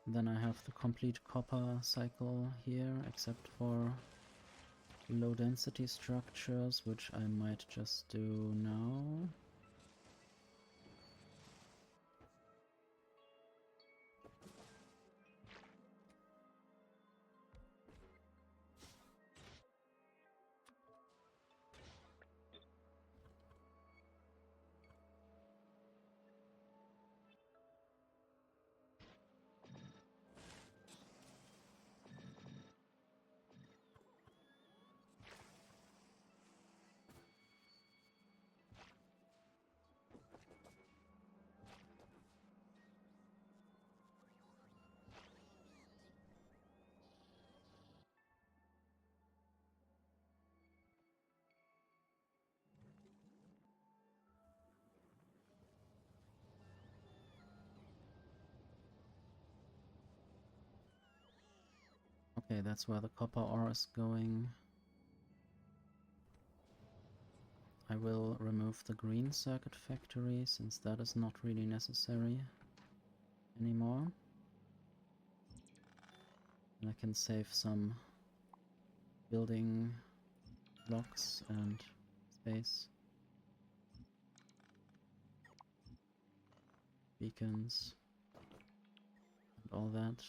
Then I have the complete copper cycle here, except for low density structures, which I might just do now. Okay, that's where the copper ore is going. I will remove the green circuit factory, since that is not really necessary anymore. And I can save some building blocks and space. Beacons and all that.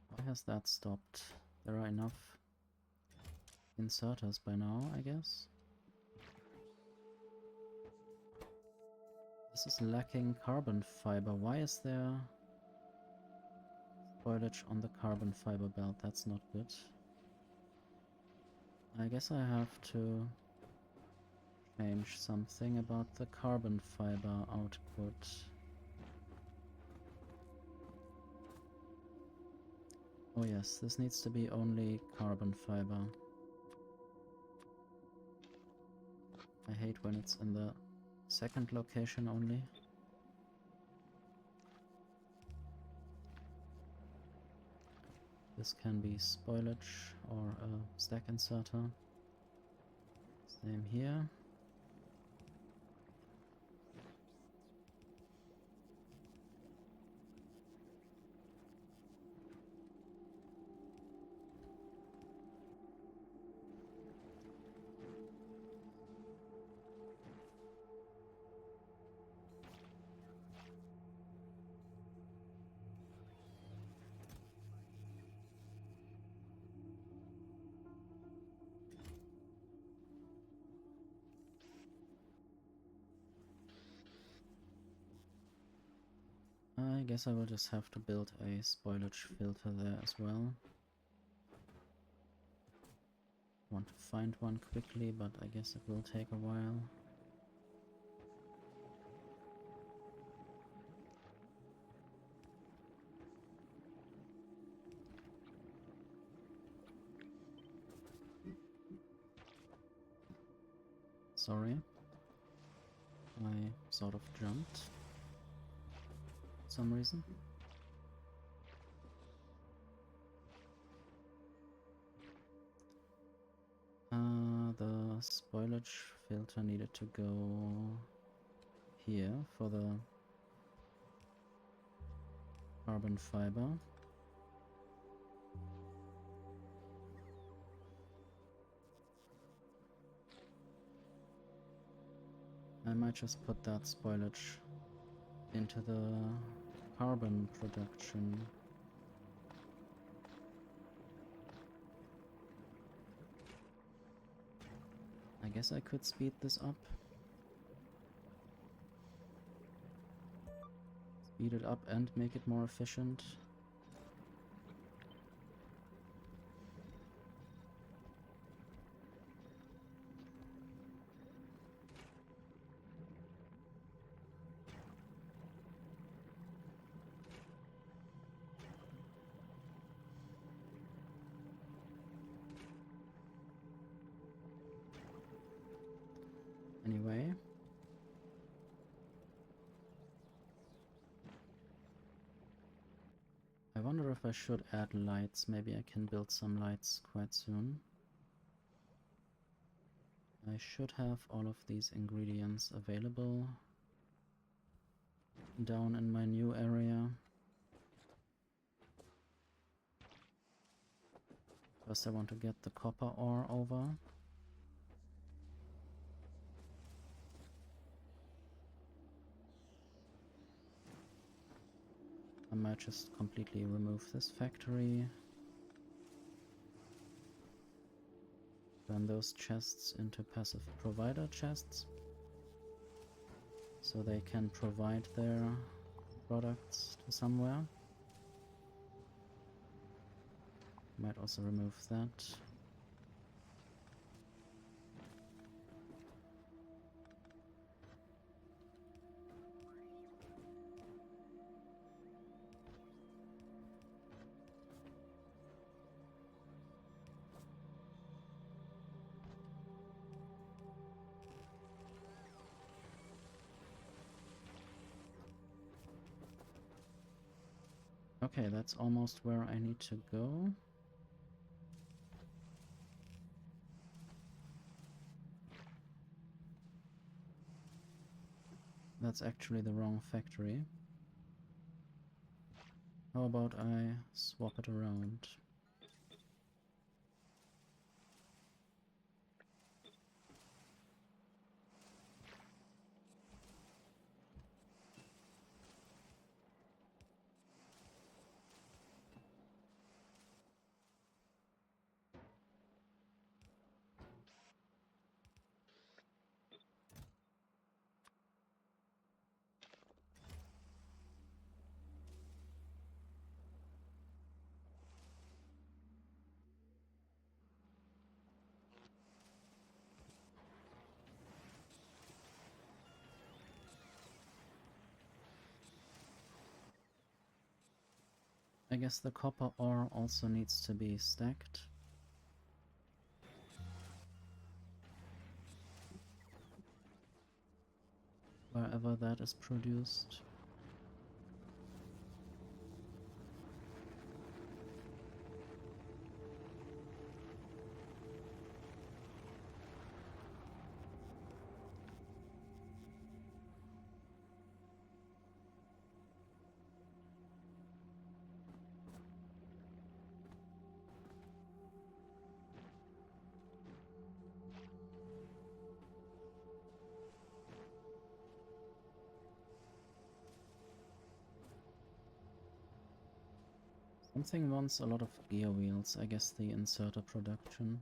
Why has that stopped? There are enough inserters by now, I guess. This is lacking carbon fiber. Why is there spoilage on the carbon fiber belt? That's not good. I guess I have to change something about the carbon fiber output. Oh yes, this needs to be only carbon fiber. I hate when it's in the second location only. This can be spoilage or a stack inserter. Same here. I guess I will just have to build a spoilage filter there as well. Want to find one quickly, but I guess it will take a while. Sorry. I sort of jumped. For some reason. The spoilage filter needed to go here for the carbon fiber. I might just put that spoilage into the carbon production. I guess I could speed this up. Speed it up and make it more efficient. Anyway. I wonder if I should add lights. Maybe I can build some lights quite soon. I should have all of these ingredients available down in my new area. First I want to get the copper ore over. I might just completely remove this factory. Turn those chests into passive provider chests, so they can provide their products to somewhere. Might also remove that. Okay, that's almost where I need to go. That's actually the wrong factory. How about I swap it around? I guess the copper ore also needs to be stacked. Wherever that is produced. Something wants a lot of gear wheels, I guess the inserter production.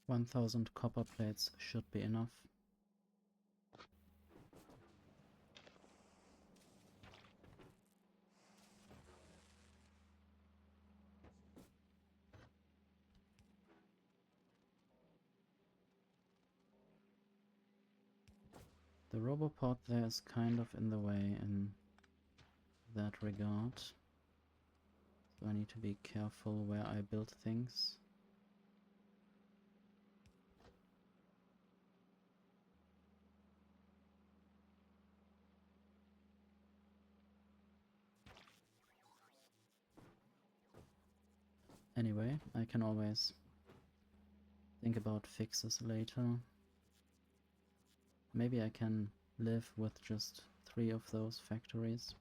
$1,000 copper plates should be enough. The roboport there is kind of in the way in that regard. So I need to be careful where I build things. Anyway, I can always think about fixes later. Maybe I can live with just 3 of those factories.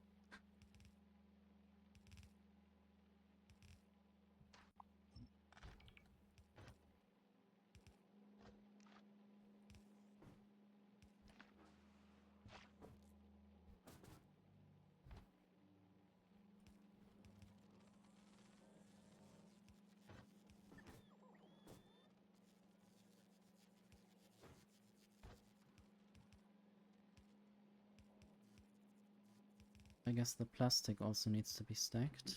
I guess the plastic also needs to be stacked.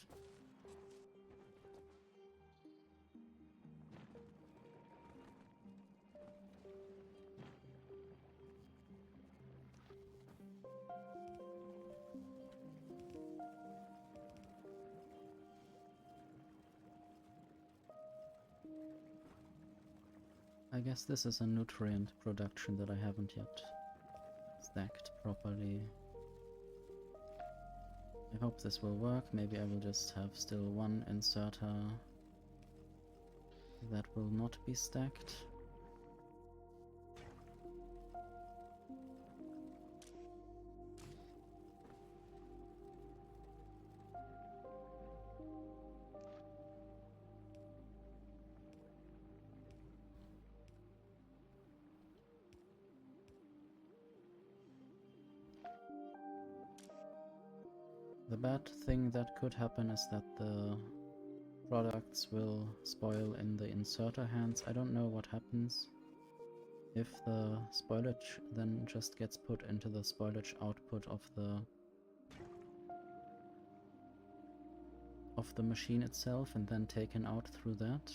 I guess this is a nutrient production that I haven't yet stacked properly. I hope this will work. Maybe I will just have still one inserter that will not be stacked. The bad thing that could happen is that the products will spoil in the inserter hands. I don't know what happens if the spoilage then just gets put into the spoilage output of the machine itself and then taken out through that.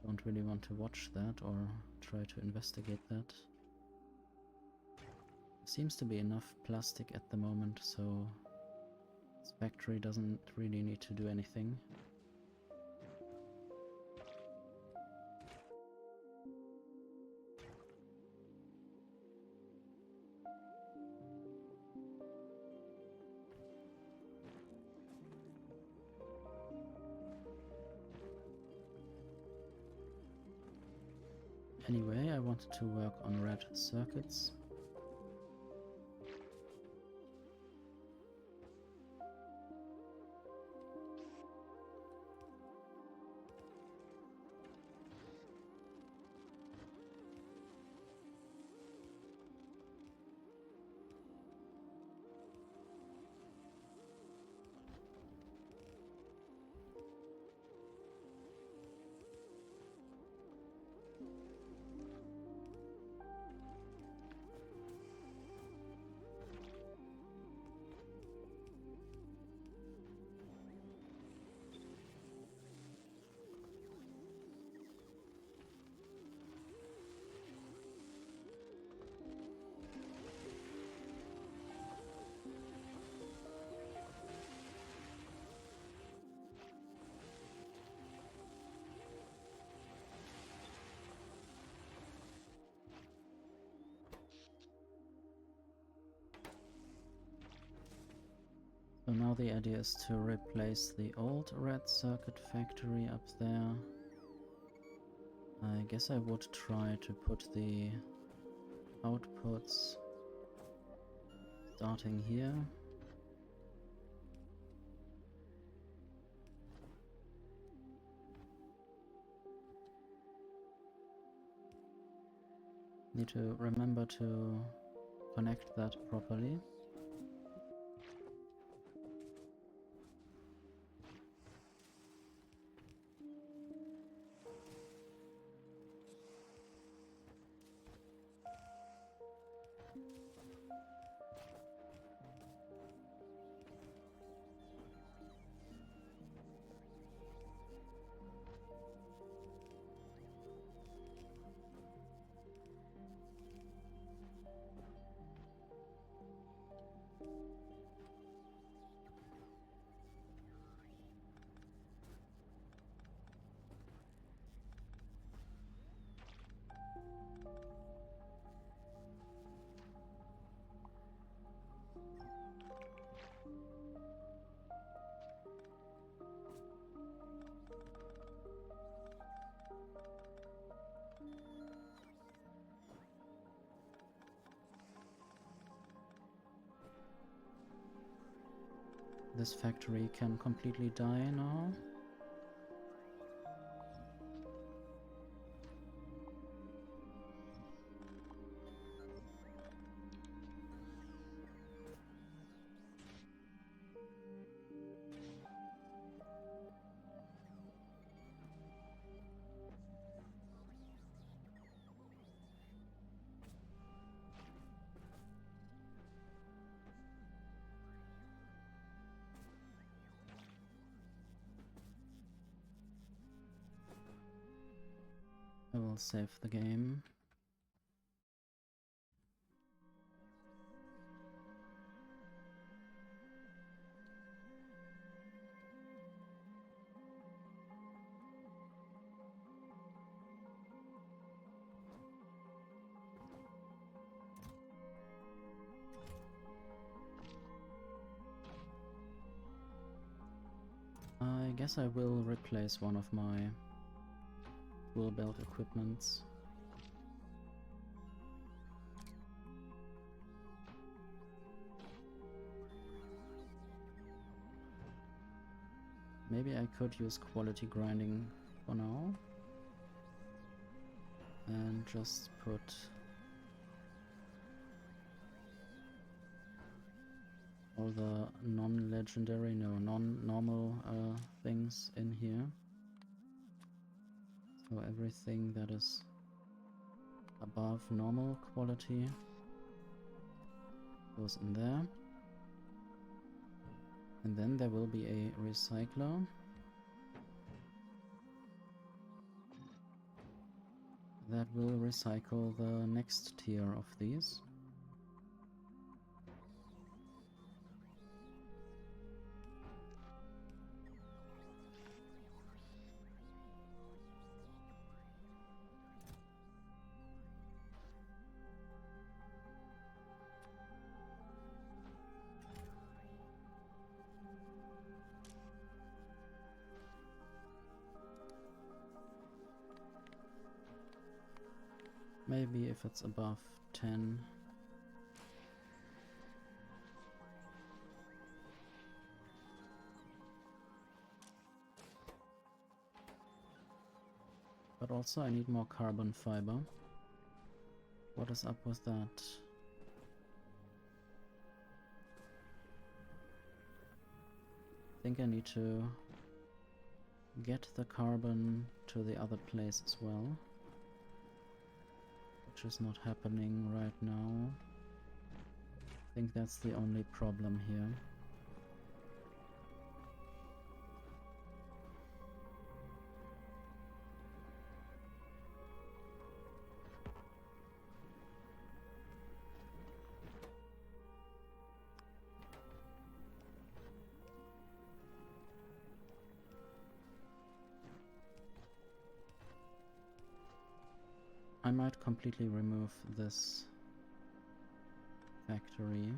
Don't really want to watch that or try to investigate that. Seems to be enough plastic at the moment, so this factory doesn't really need to do anything. Anyway, I wanted to work on red circuits. So now the idea is to replace the old red circuit factory up there. I guess I would try to put the outputs starting here. Need to remember to connect that properly. This factory can completely die now. I will save the game. I guess I will replace one of my tool belt equipments. Maybe I could use quality grinding for now and just put all the non-legendary, no, non-normal things in here. So everything that is above normal quality goes in there. And then there will be a recycler. That will recycle the next tier of these. Maybe if it's above 10. But also I need more carbon fiber. What is up with that? I think I need to get the carbon to the other place as well, which is not happening right now. I think that's the only problem here. I might completely remove this factory.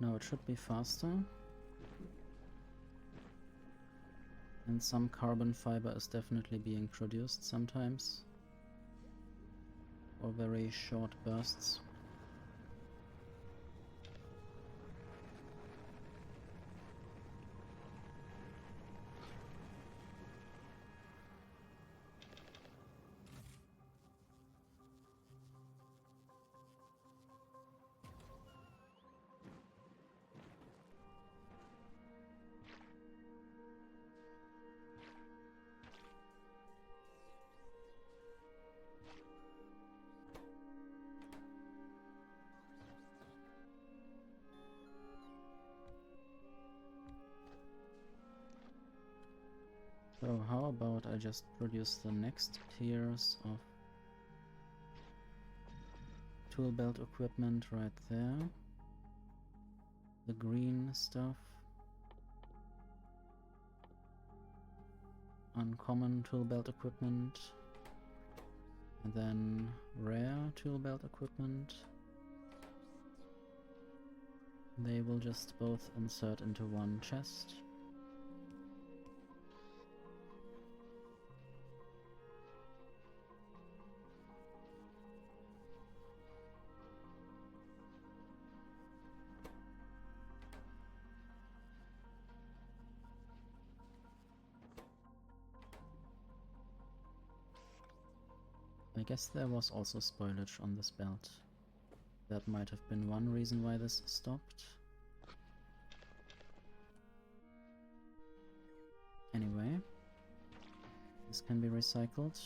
No, it should be faster. And some carbon fiber is definitely being produced sometimes. Or very short bursts. So how about I just produce the next tiers of tool belt equipment right there. The green stuff. Uncommon tool belt equipment. And then rare tool belt equipment. They will just both insert into one chest. I guess there was also spoilage on this belt. That might have been one reason why this stopped. Anyway, this can be recycled.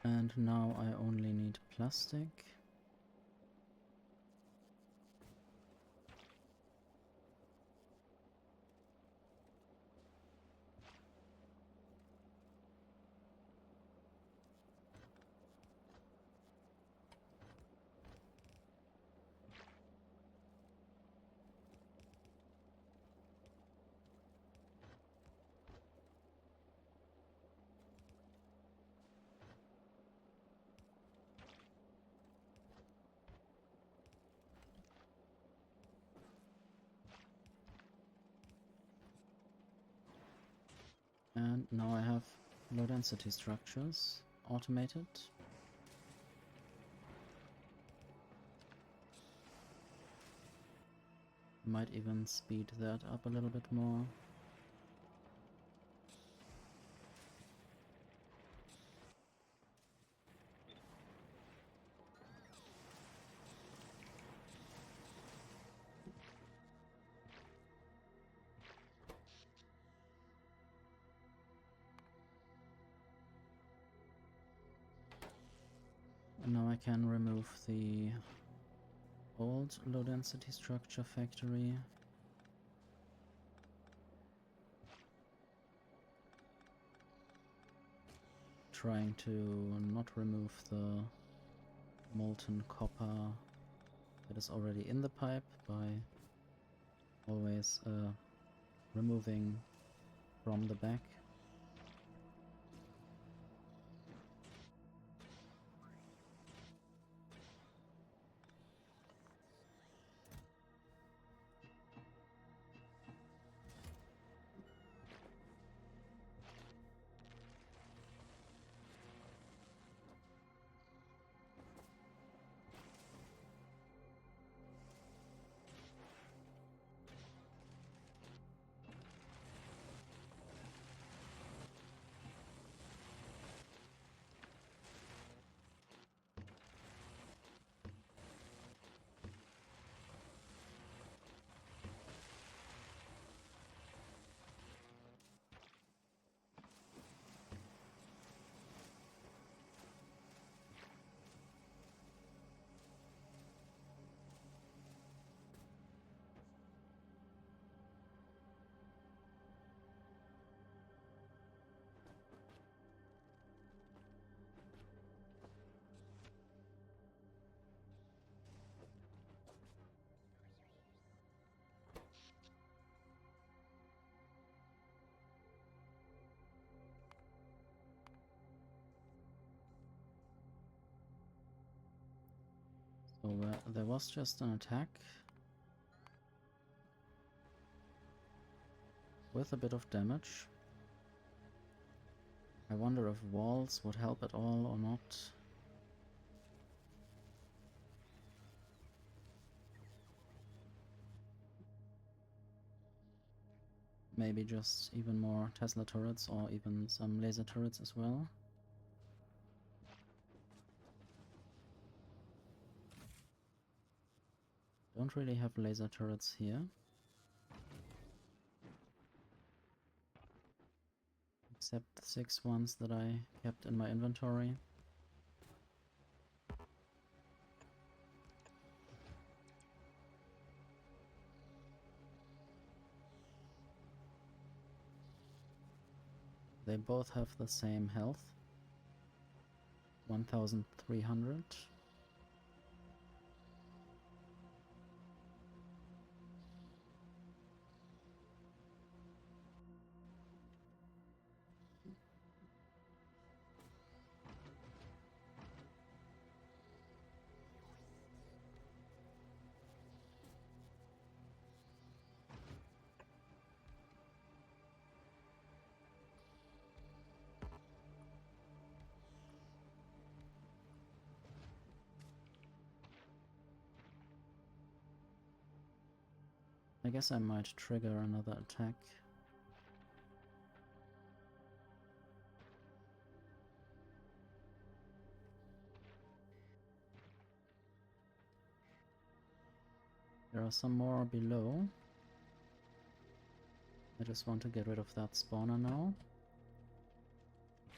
And now I only need plastic. And now I have low density structures automated. Might even speed that up a little bit more. And now I can remove the old low density structure factory. Trying to not remove the molten copper that is already in the pipe by always removing from the back. So there was just an attack with a bit of damage. I wonder if walls would help at all or not. Maybe just even more Tesla turrets or even some laser turrets as well. Don't really have laser turrets here. Except the 6 ones that I kept in my inventory. They both have the same health. 1300. I guess I might trigger another attack. There are some more below. I just want to get rid of that spawner now.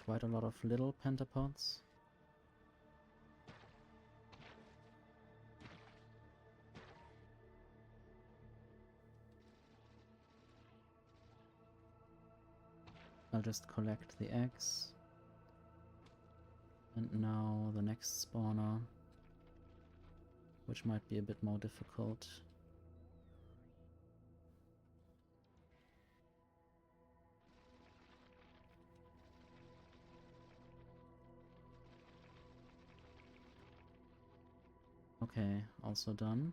Quite a lot of little pentapods. I'll just collect the eggs. And now the next spawner, which might be a bit more difficult. Okay, also done.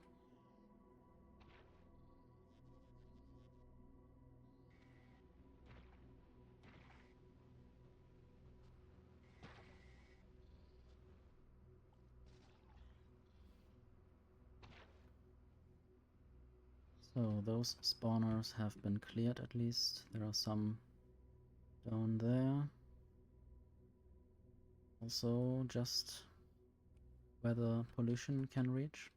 So those spawners have been cleared at least. There are some down there. Also just where the pollution can reach.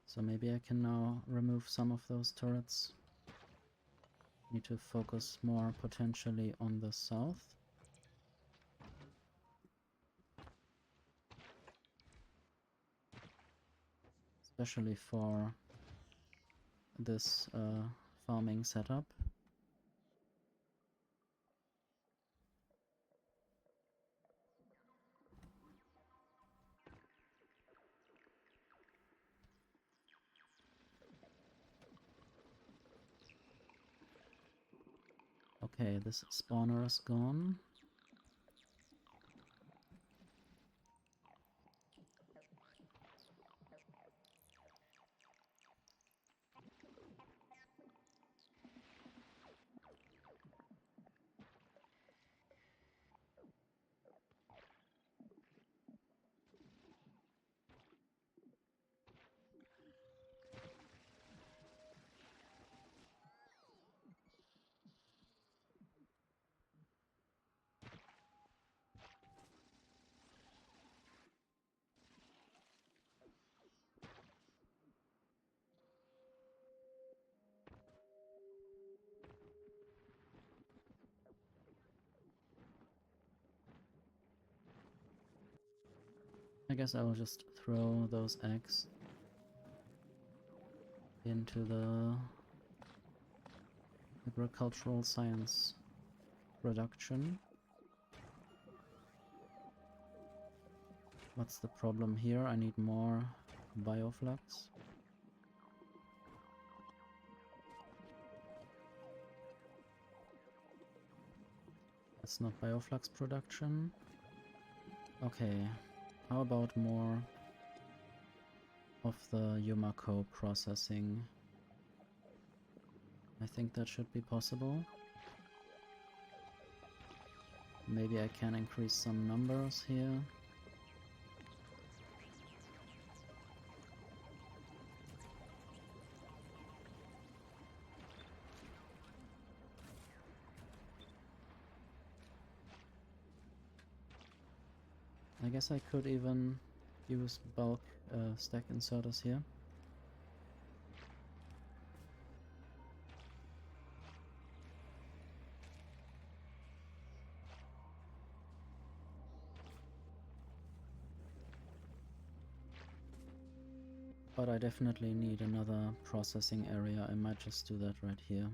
So maybe I can now remove some of those turrets. Need to focus more potentially on the south. Especially for this farming setup. Okay, this spawner is gone. I guess I will just throw those eggs into the agricultural science production. What's the problem here? I need more bioflux. That's not bioflux production. Okay, how about more of the Yumako processing? I think that should be possible. Maybe I can increase some numbers here. I guess I could even use bulk stack inserters here. But I definitely need another processing area. I might just do that right here.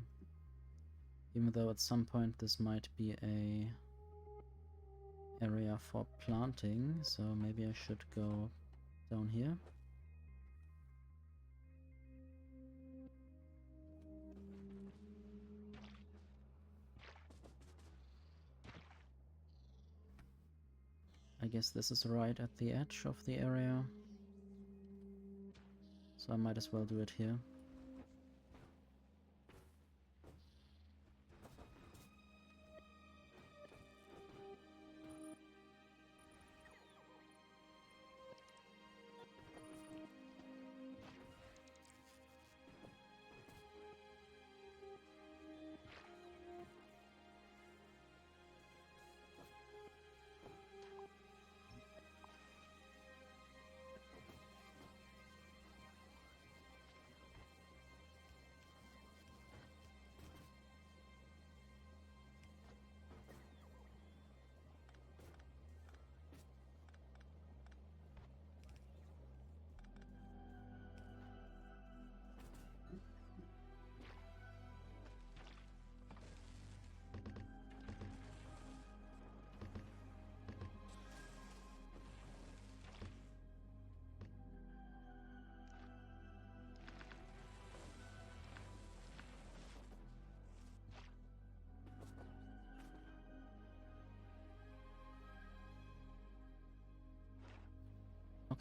Even though at some point this might be a area for planting, so maybe I should go down here. I guess this is right at the edge of the area, so I might as well do it here.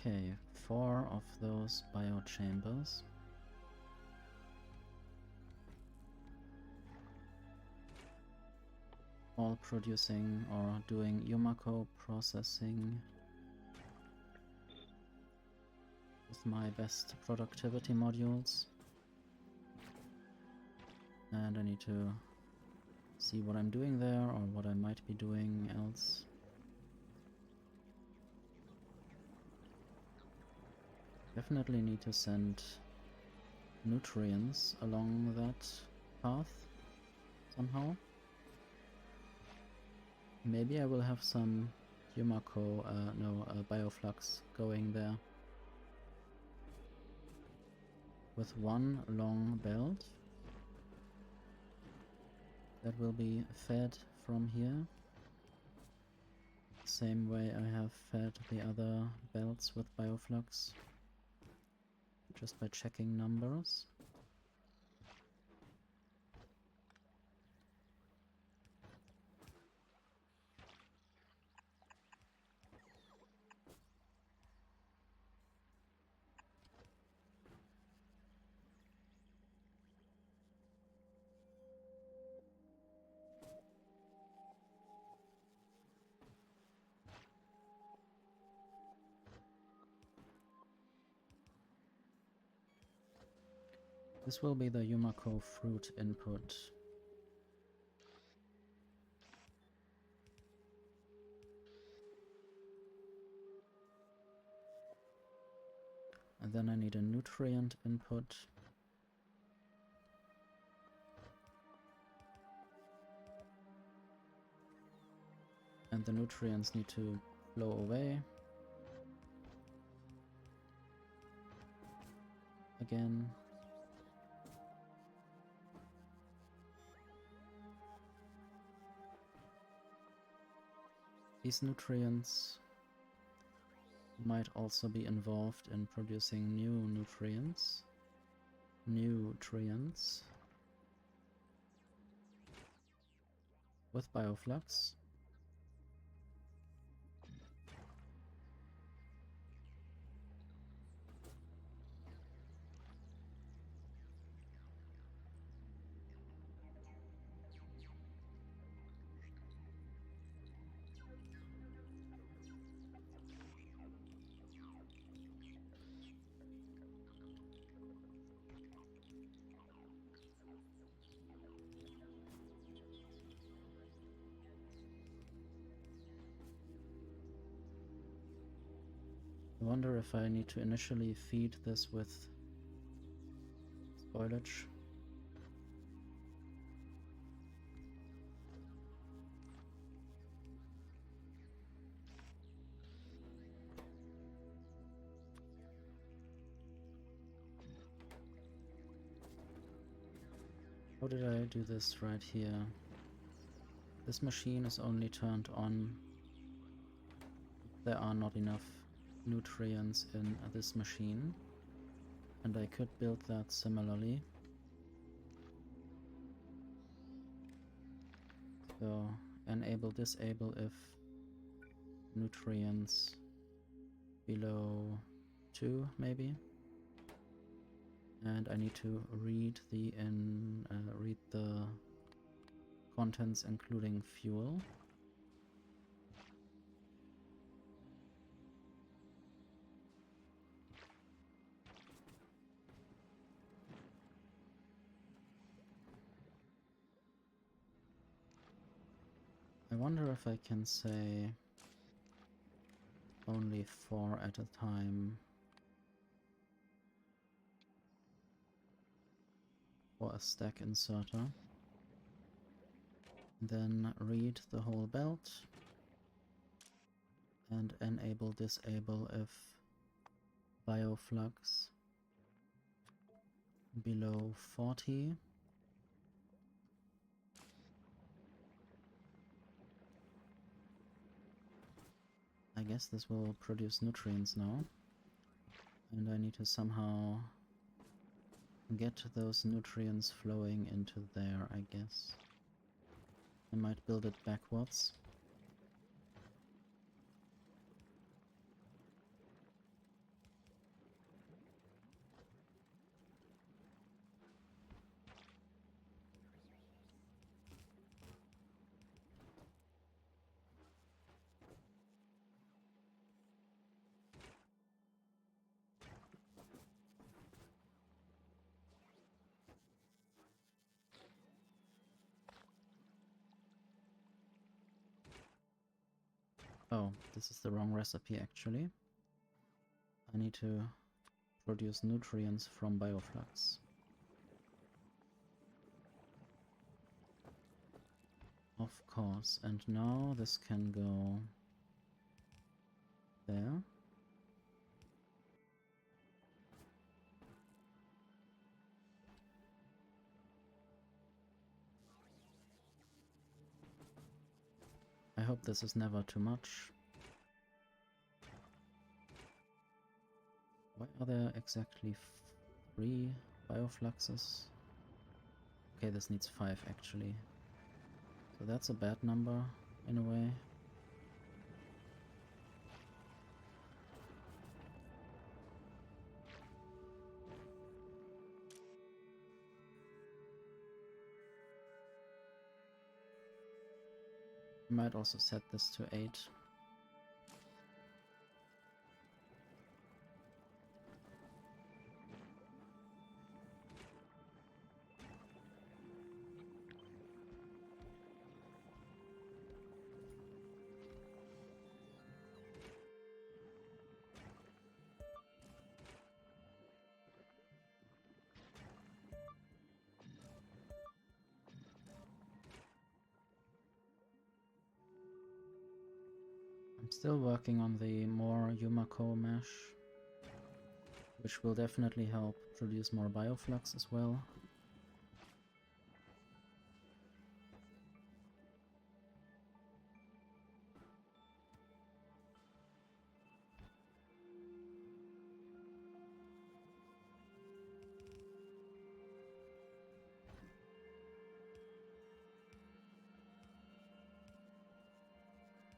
Okay, 4 of those biochambers. All producing or doing Yumako processing with my best productivity modules. And I need to see what I'm doing there or what I might be doing else. Definitely need to send nutrients along that path somehow. Maybe I will have some Yumako, bioflux going there. With one long belt that will be fed from here. Same way I have fed the other belts with bioflux. Just by checking numbers. This will be the Yumako fruit input. And then I need a nutrient input. And the nutrients need to flow away. Again. These nutrients might also be involved in producing new nutrients. With bioflux. I wonder if I need to initially feed this with spoilage. How did I do this right here? This machine is only turned on. There are not enough nutrients in this machine. And I could build that similarly. So enable, disable if nutrients below 2 maybe. And I need to read the contents including fuel. I wonder if I can say only 4 at a time. For a stack inserter. Then read the whole belt and enable, disable if bioflux below 40. I guess this will produce nutrients now. And I need to somehow get those nutrients flowing into there, I guess. I might build it backwards. Oh, this is the wrong recipe actually. I need to produce nutrients from bioflux. Of course, and now this can go there. I hope this is never too much. Why are there exactly 3 biofluxes? Okay, this needs 5 actually. So that's a bad number in a way. I might also set this to 8. I'm still working on the more Yumako mesh, which will definitely help produce more bioflux as well.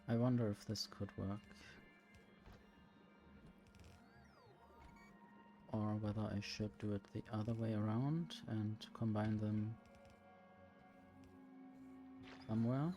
I wonder if this could work. Or whether I should do it the other way around and combine them somewhere.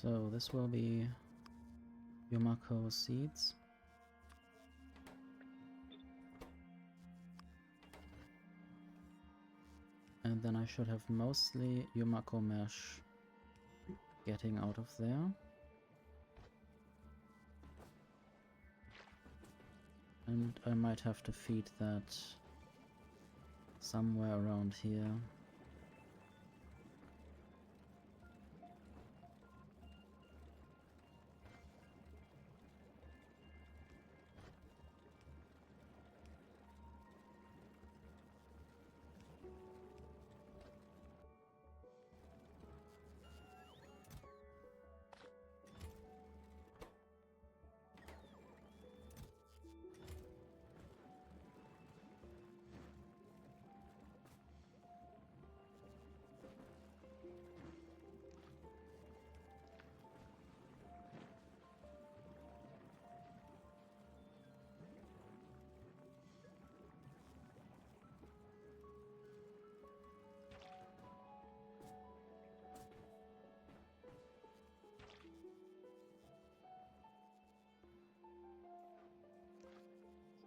So this will be Yumako seeds. And then I should have mostly Yumako mesh getting out of there. And I might have to feed that somewhere around here.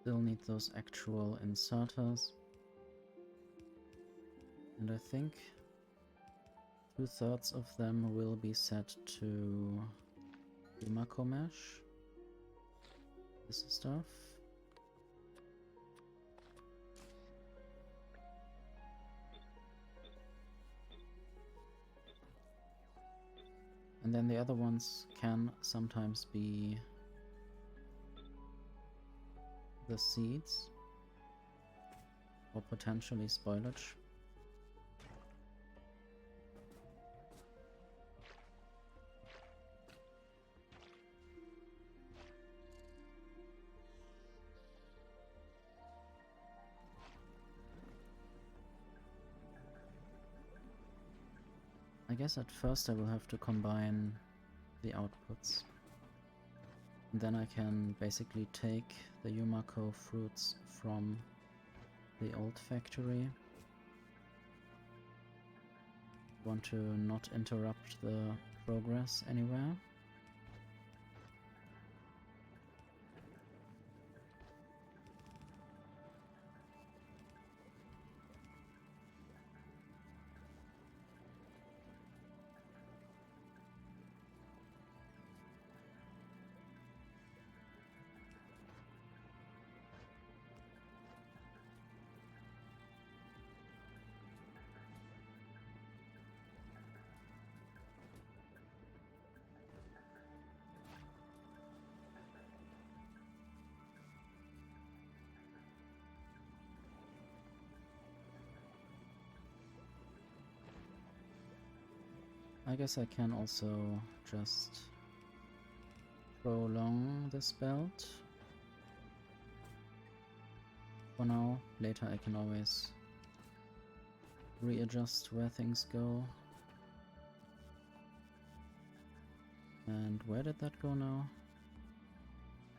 Still need those actual inserters. And I think 2/3 of them will be set to Yumako mesh. This stuff. And then the other ones can sometimes be the seeds or potentially spoilage. I guess at first I will have to combine the outputs. And then I can basically take the Yumako fruits from the old factory Want to not interrupt the progress anywhere. I guess I can also just prolong this belt. For now, later I can always readjust where things go. And where did that go now?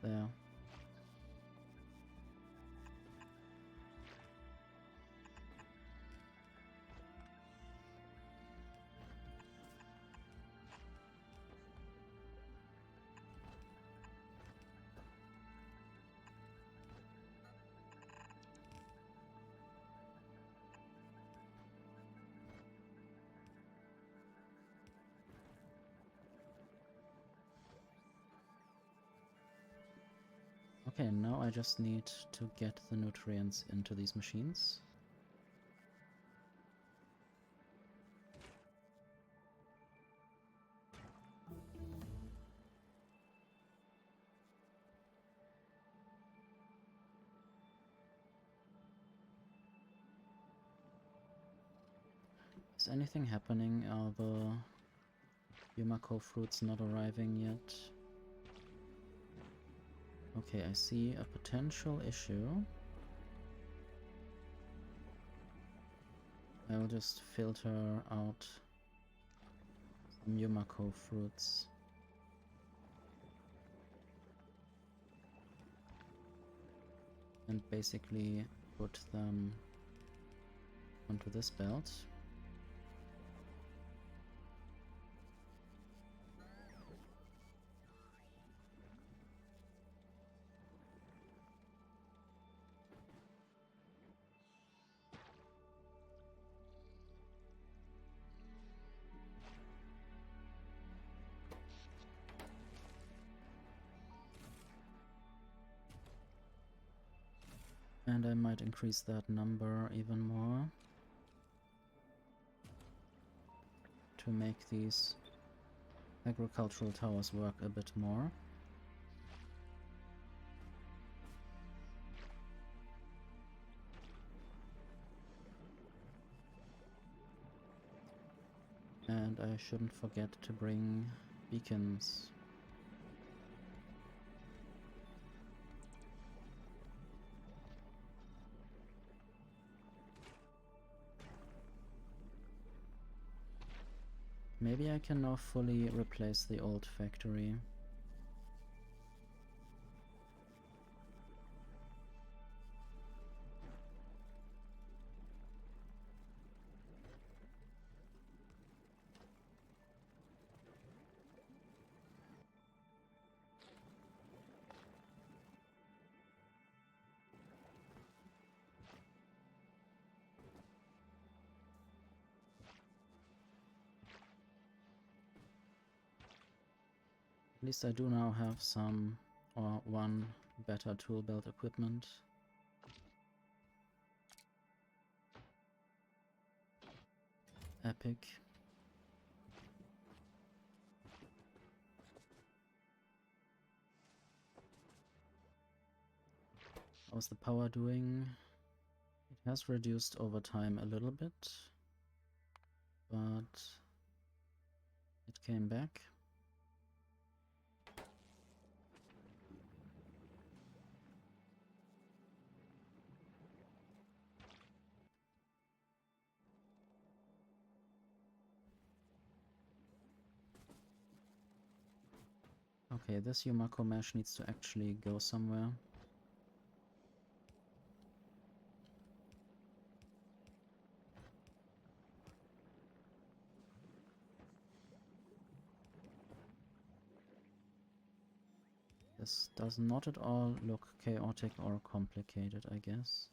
There. Okay, now I just need to get the nutrients into these machines. Is anything happening? Are the Yumako fruits not arriving yet? Okay, I see a potential issue. I'll just filter out some Yumako fruits. And basically put them onto this belt. And I might increase that number even more to make these agricultural towers work a bit more. And I shouldn't forget to bring beacons. Maybe I can now fully replace the old factory. At least I do now have some, or one better tool belt equipment. Epic. How's the power doing? It has reduced over time a little bit, but it came back. Okay, this Yumako mesh needs to actually go somewhere. This does not at all look chaotic or complicated, I guess.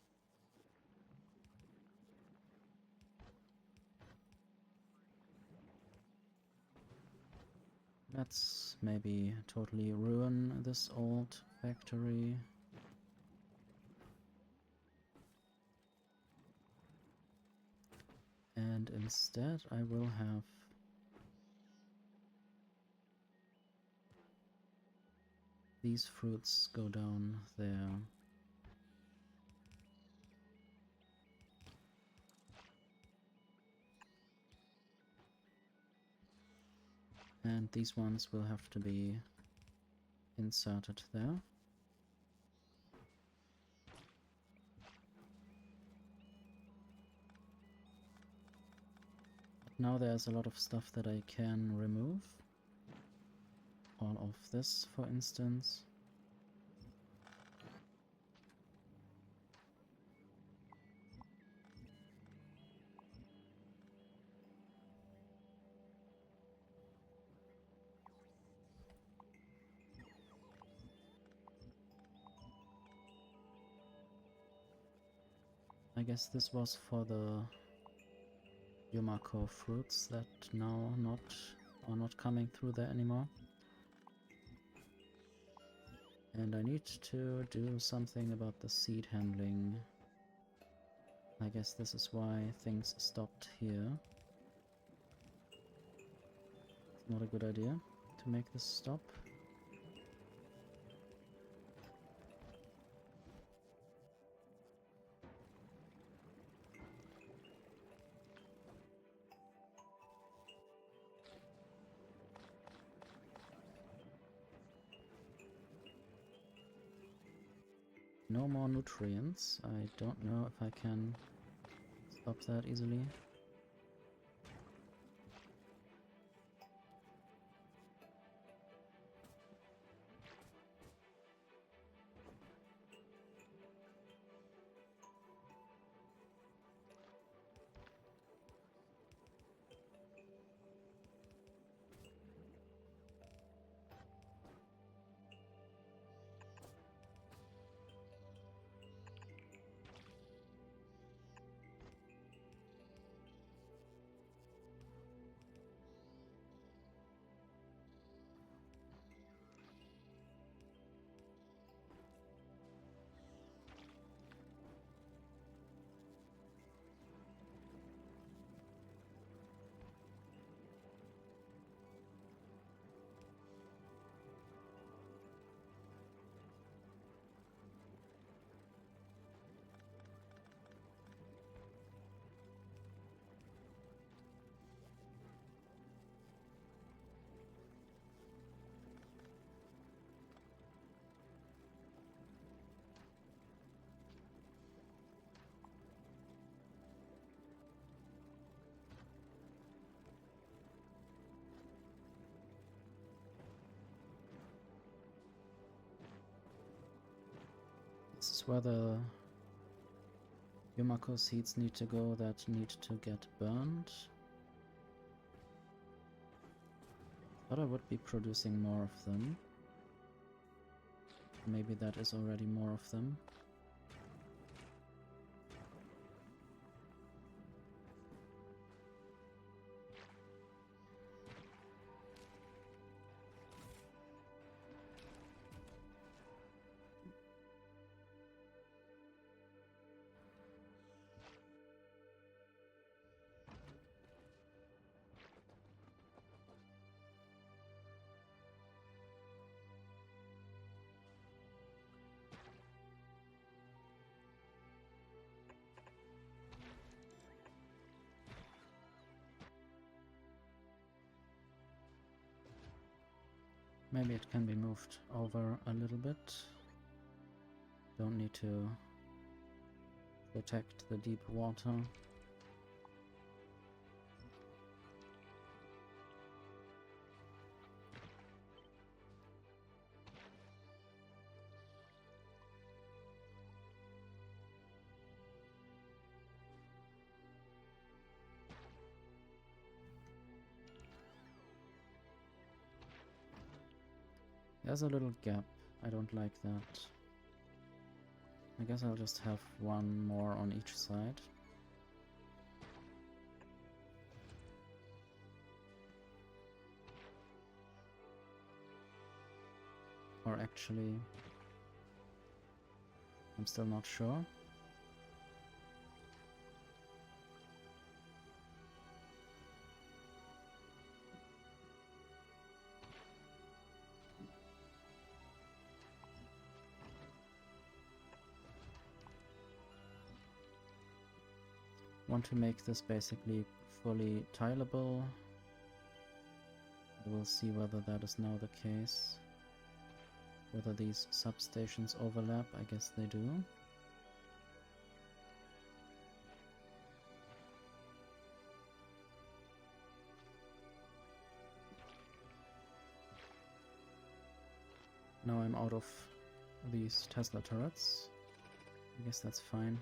Let's maybe totally ruin this old factory. And instead I will have these fruits go down there. And these ones will have to be inserted there. But now there's a lot of stuff that I can remove. All of this, for instance. I guess this was for the Yumako fruits that now are not coming through there anymore. And I need to do something about the seed handling. I guess this is why things stopped here. It's not a good idea to make this stop. No more nutrients. I don't know if I can stop that easily. This is where the Yumako seeds need to go that need to get burned. Thought I would be producing more of them. Maybe that is already more of them. Maybe it can be moved over a little bit. Don't need to protect the deep water. There's a little gap I don't like that. I guess I'll just have one more on each side. Or actually, I'm still not sure. Want to make this basically fully tileable. We'll see whether that is now the case. Whether these substations overlap, I guess they do. Now I'm out of these Tesla turrets. I guess that's fine.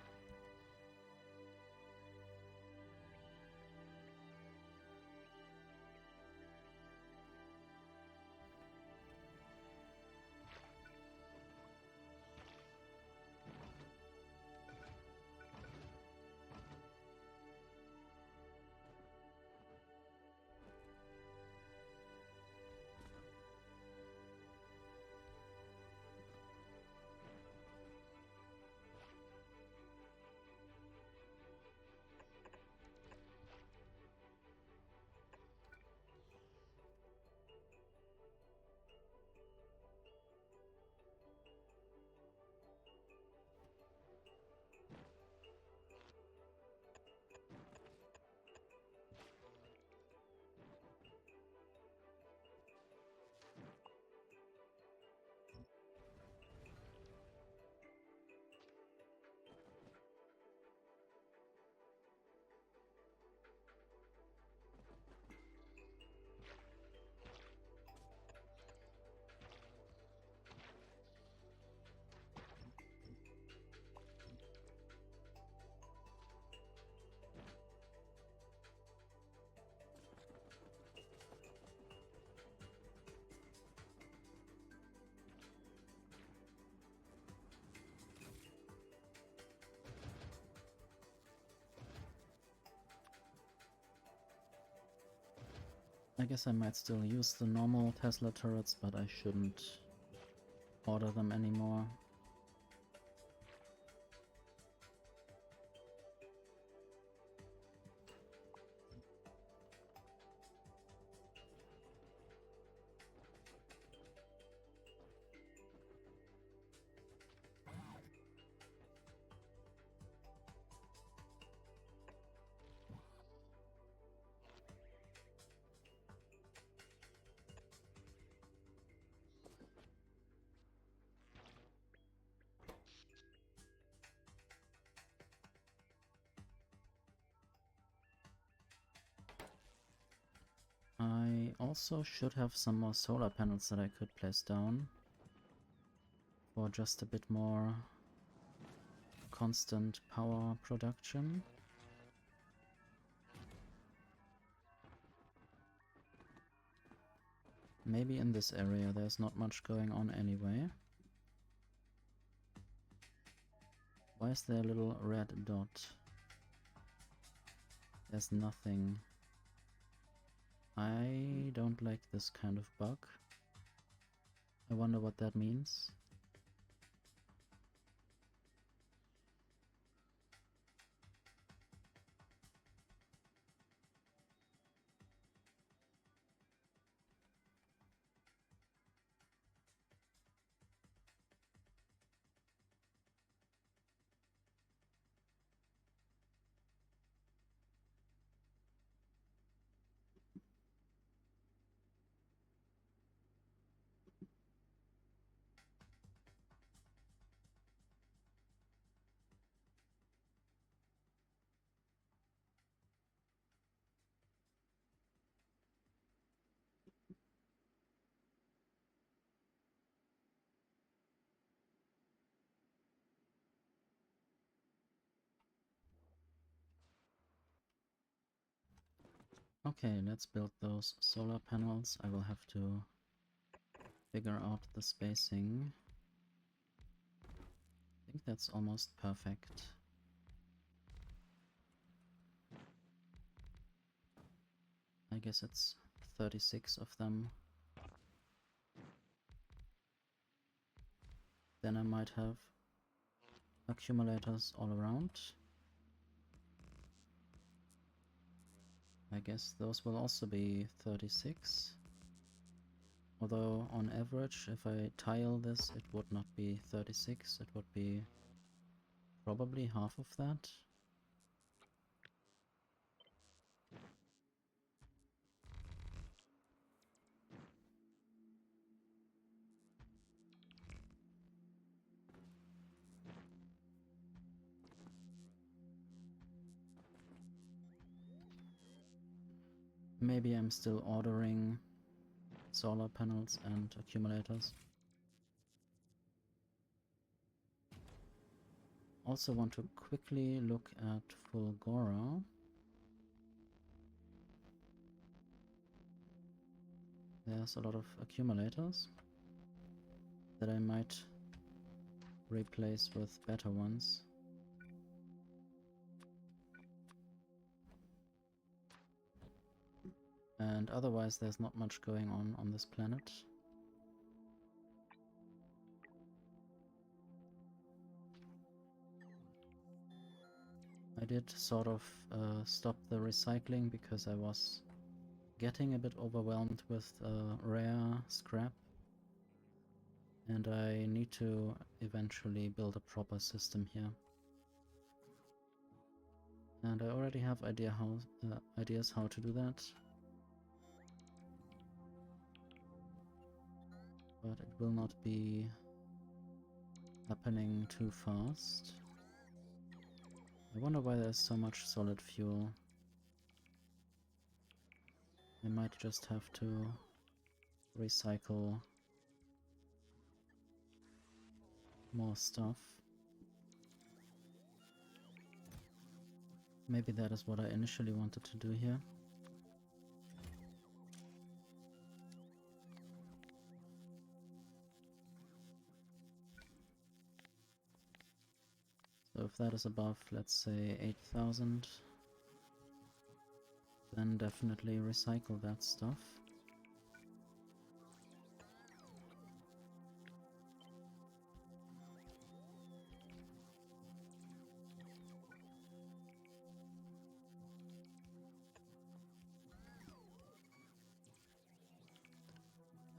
I guess I might still use the normal Tesla turrets, but I shouldn't order them anymore. I also should have some more solar panels that I could place down for just a bit more constant power production. Maybe in this area there's not much going on anyway. Why is there a little red dot? There's nothing. I don't like this kind of bug. I wonder what that means. Okay, let's build those solar panels. I will have to figure out the spacing. I think that's almost perfect. I guess it's 36 of them. Then I might have accumulators all around. I guess those will also be 36. Although on average, if I tile this, it would not be 36, it would be probably half of that. Maybe I'm still ordering solar panels and accumulators. Also want to quickly look at Fulgora. There's a lot of accumulators that I might replace with better ones. And otherwise there's not much going on this planet. I did sort of stop the recycling because I was getting a bit overwhelmed with rare scrap. And I need to eventually build a proper system here. And I already have ideas how to do that. But it will not be happening too fast. I wonder why there's so much solid fuel. I might just have to recycle more stuff. Maybe that is what I initially wanted to do here. So if that is above, let's say, 8,000, then definitely recycle that stuff.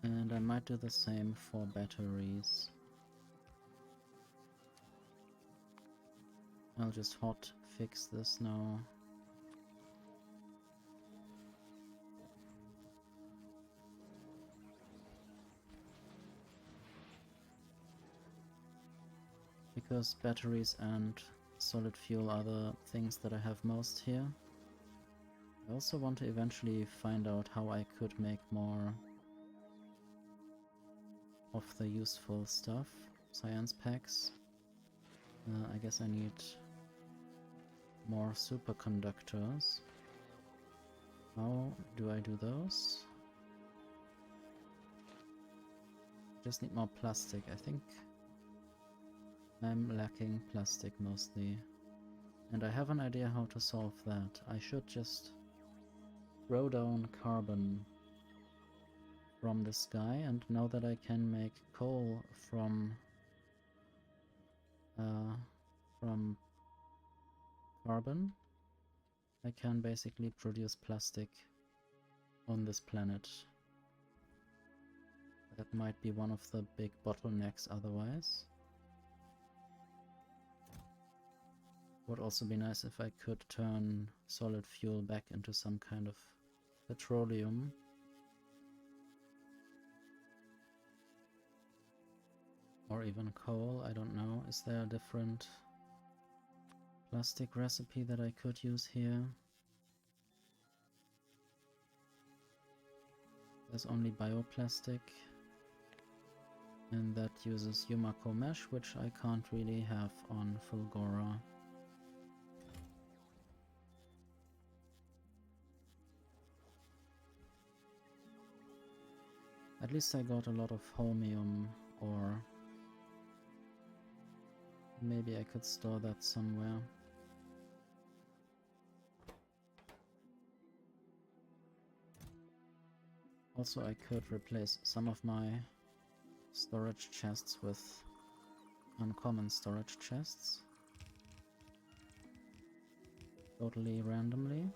And I might do the same for batteries. I'll just hot fix this now. Because batteries and solid fuel are the things that I have most here. I also want to eventually find out how I could make more of the useful stuff. Science packs. I guess I need more superconductors. How do I do those? Just need more plastic, I think. I'm lacking plastic mostly. And I have an idea how to solve that. I should just throw down carbon from the sky, and now that I can make coal from carbon, I can basically produce plastic on this planet. That might be one of the big bottlenecks otherwise. Would also be nice if I could turn solid fuel back into some kind of petroleum. Or even coal, I don't know. Is there a different plastic recipe that I could use here? There's only bioplastic. And that uses Yumako mesh, which I can't really have on Fulgora. At least I got a lot of holmium ore. Maybe I could store that somewhere. Also, I could replace some of my storage chests with uncommon storage chests. Totally randomly.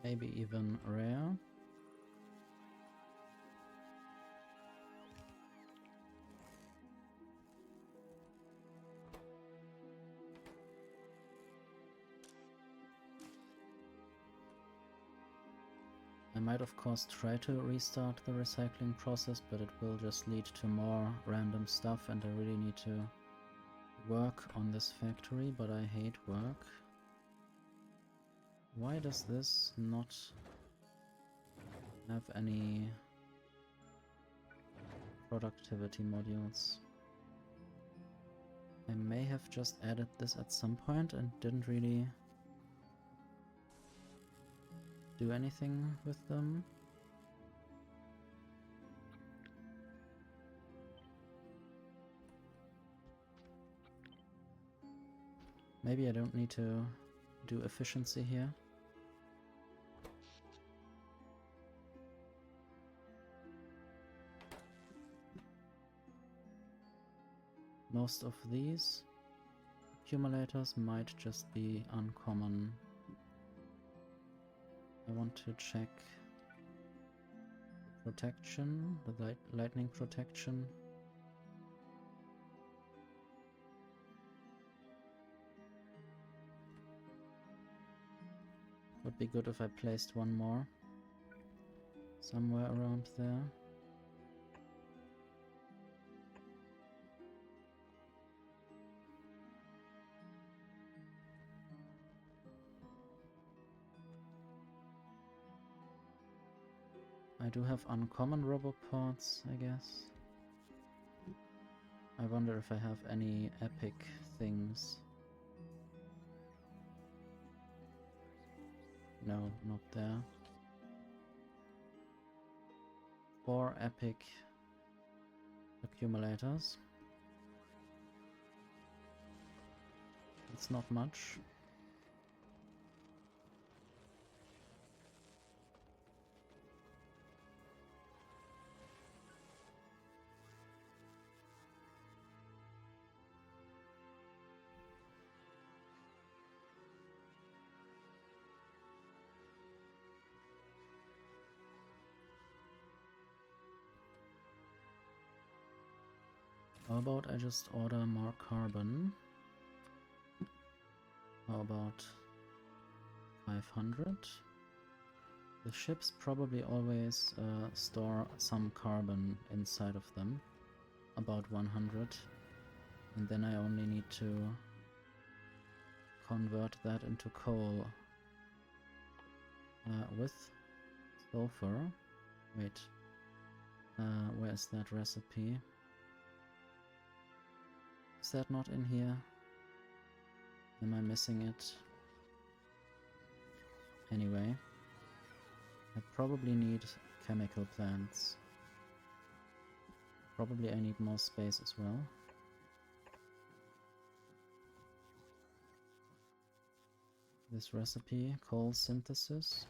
Maybe even rare. I might of course try to restart the recycling process, but it will just lead to more random stuff and I really need to work on this factory, but I hate work. Why does this not have any productivity modules? I may have just added this at some point and didn't really do anything with them. Maybe I don't need to do efficiency here. Most of these accumulators might just be uncommon. I want to check protection, the lightning protection. Would be good if I placed one more somewhere around there. I do have uncommon roboports, I guess. I wonder if I have any epic things. No, not there. 4 epic accumulators. It's not much. How about I just order more carbon? How about 500? The ships probably always store some carbon inside of them, about 100, and then I only need to convert that into coal with sulfur. Wait, where is that recipe? Is that not in here? Am I missing it? Anyway, I probably need chemical plants. Probably I need more space as well. This recipe, coal synthesis.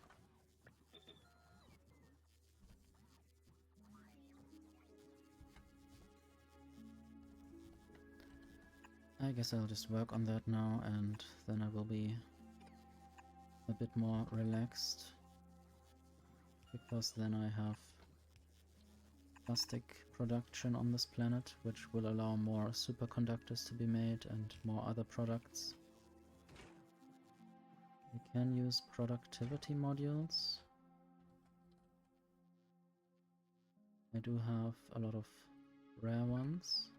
I guess I'll just work on that now and then I will be a bit more relaxed, because then I have plastic production on this planet, which will allow more superconductors to be made and more other products. We can use productivity modules. I do have a lot of rare ones.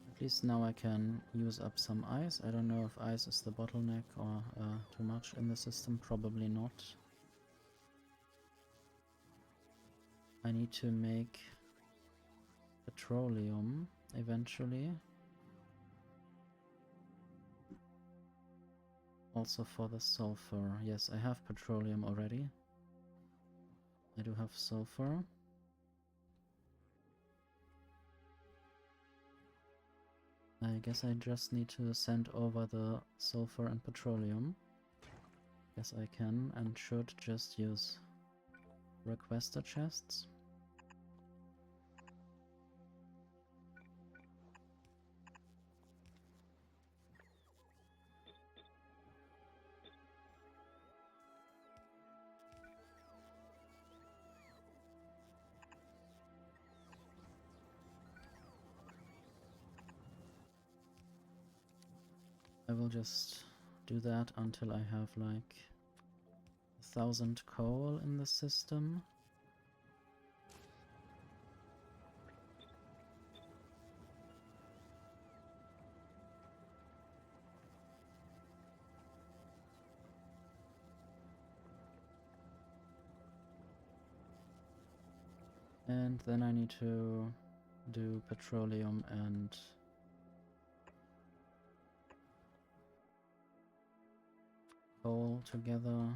At least now I can use up some ice. I don't know if ice is the bottleneck or too much in the system. Probably not. I need to make petroleum eventually. Also for the sulfur. Yes, I have petroleum already. I do have sulfur. I guess I just need to send over the sulfur and petroleum. Guess I can and should just use requester chests. I will just do that until I have like 1,000 coal in the system. And then I need to do petroleum and coal together.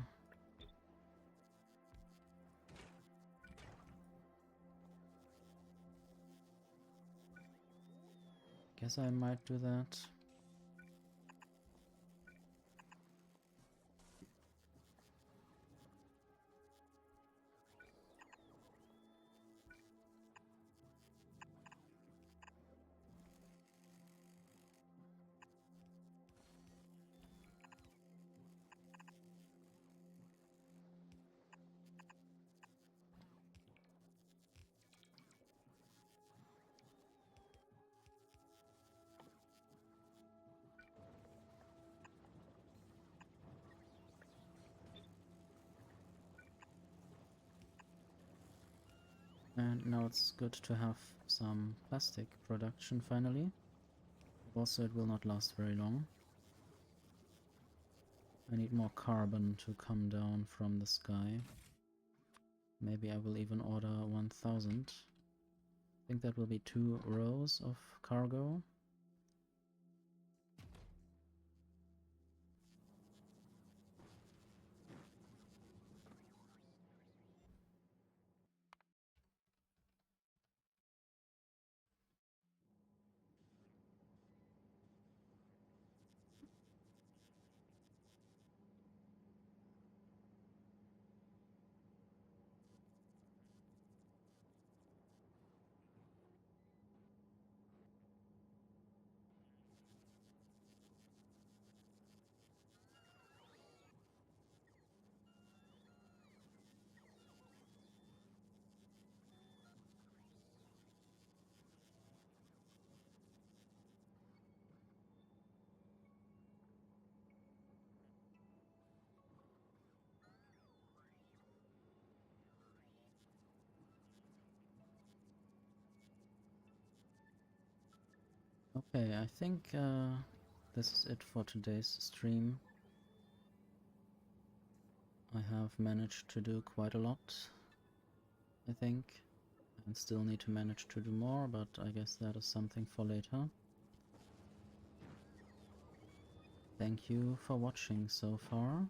Guess I might do that. And now it's good to have some plastic production finally. Also, it will not last very long. I need more carbon to come down from the sky. Maybe I will even order 1,000. I think that will be 2 rows of cargo. Okay, I think this is it for today's stream. I have managed to do quite a lot, I think, and still need to manage to do more, but I guess that is something for later. Thank you for watching so far.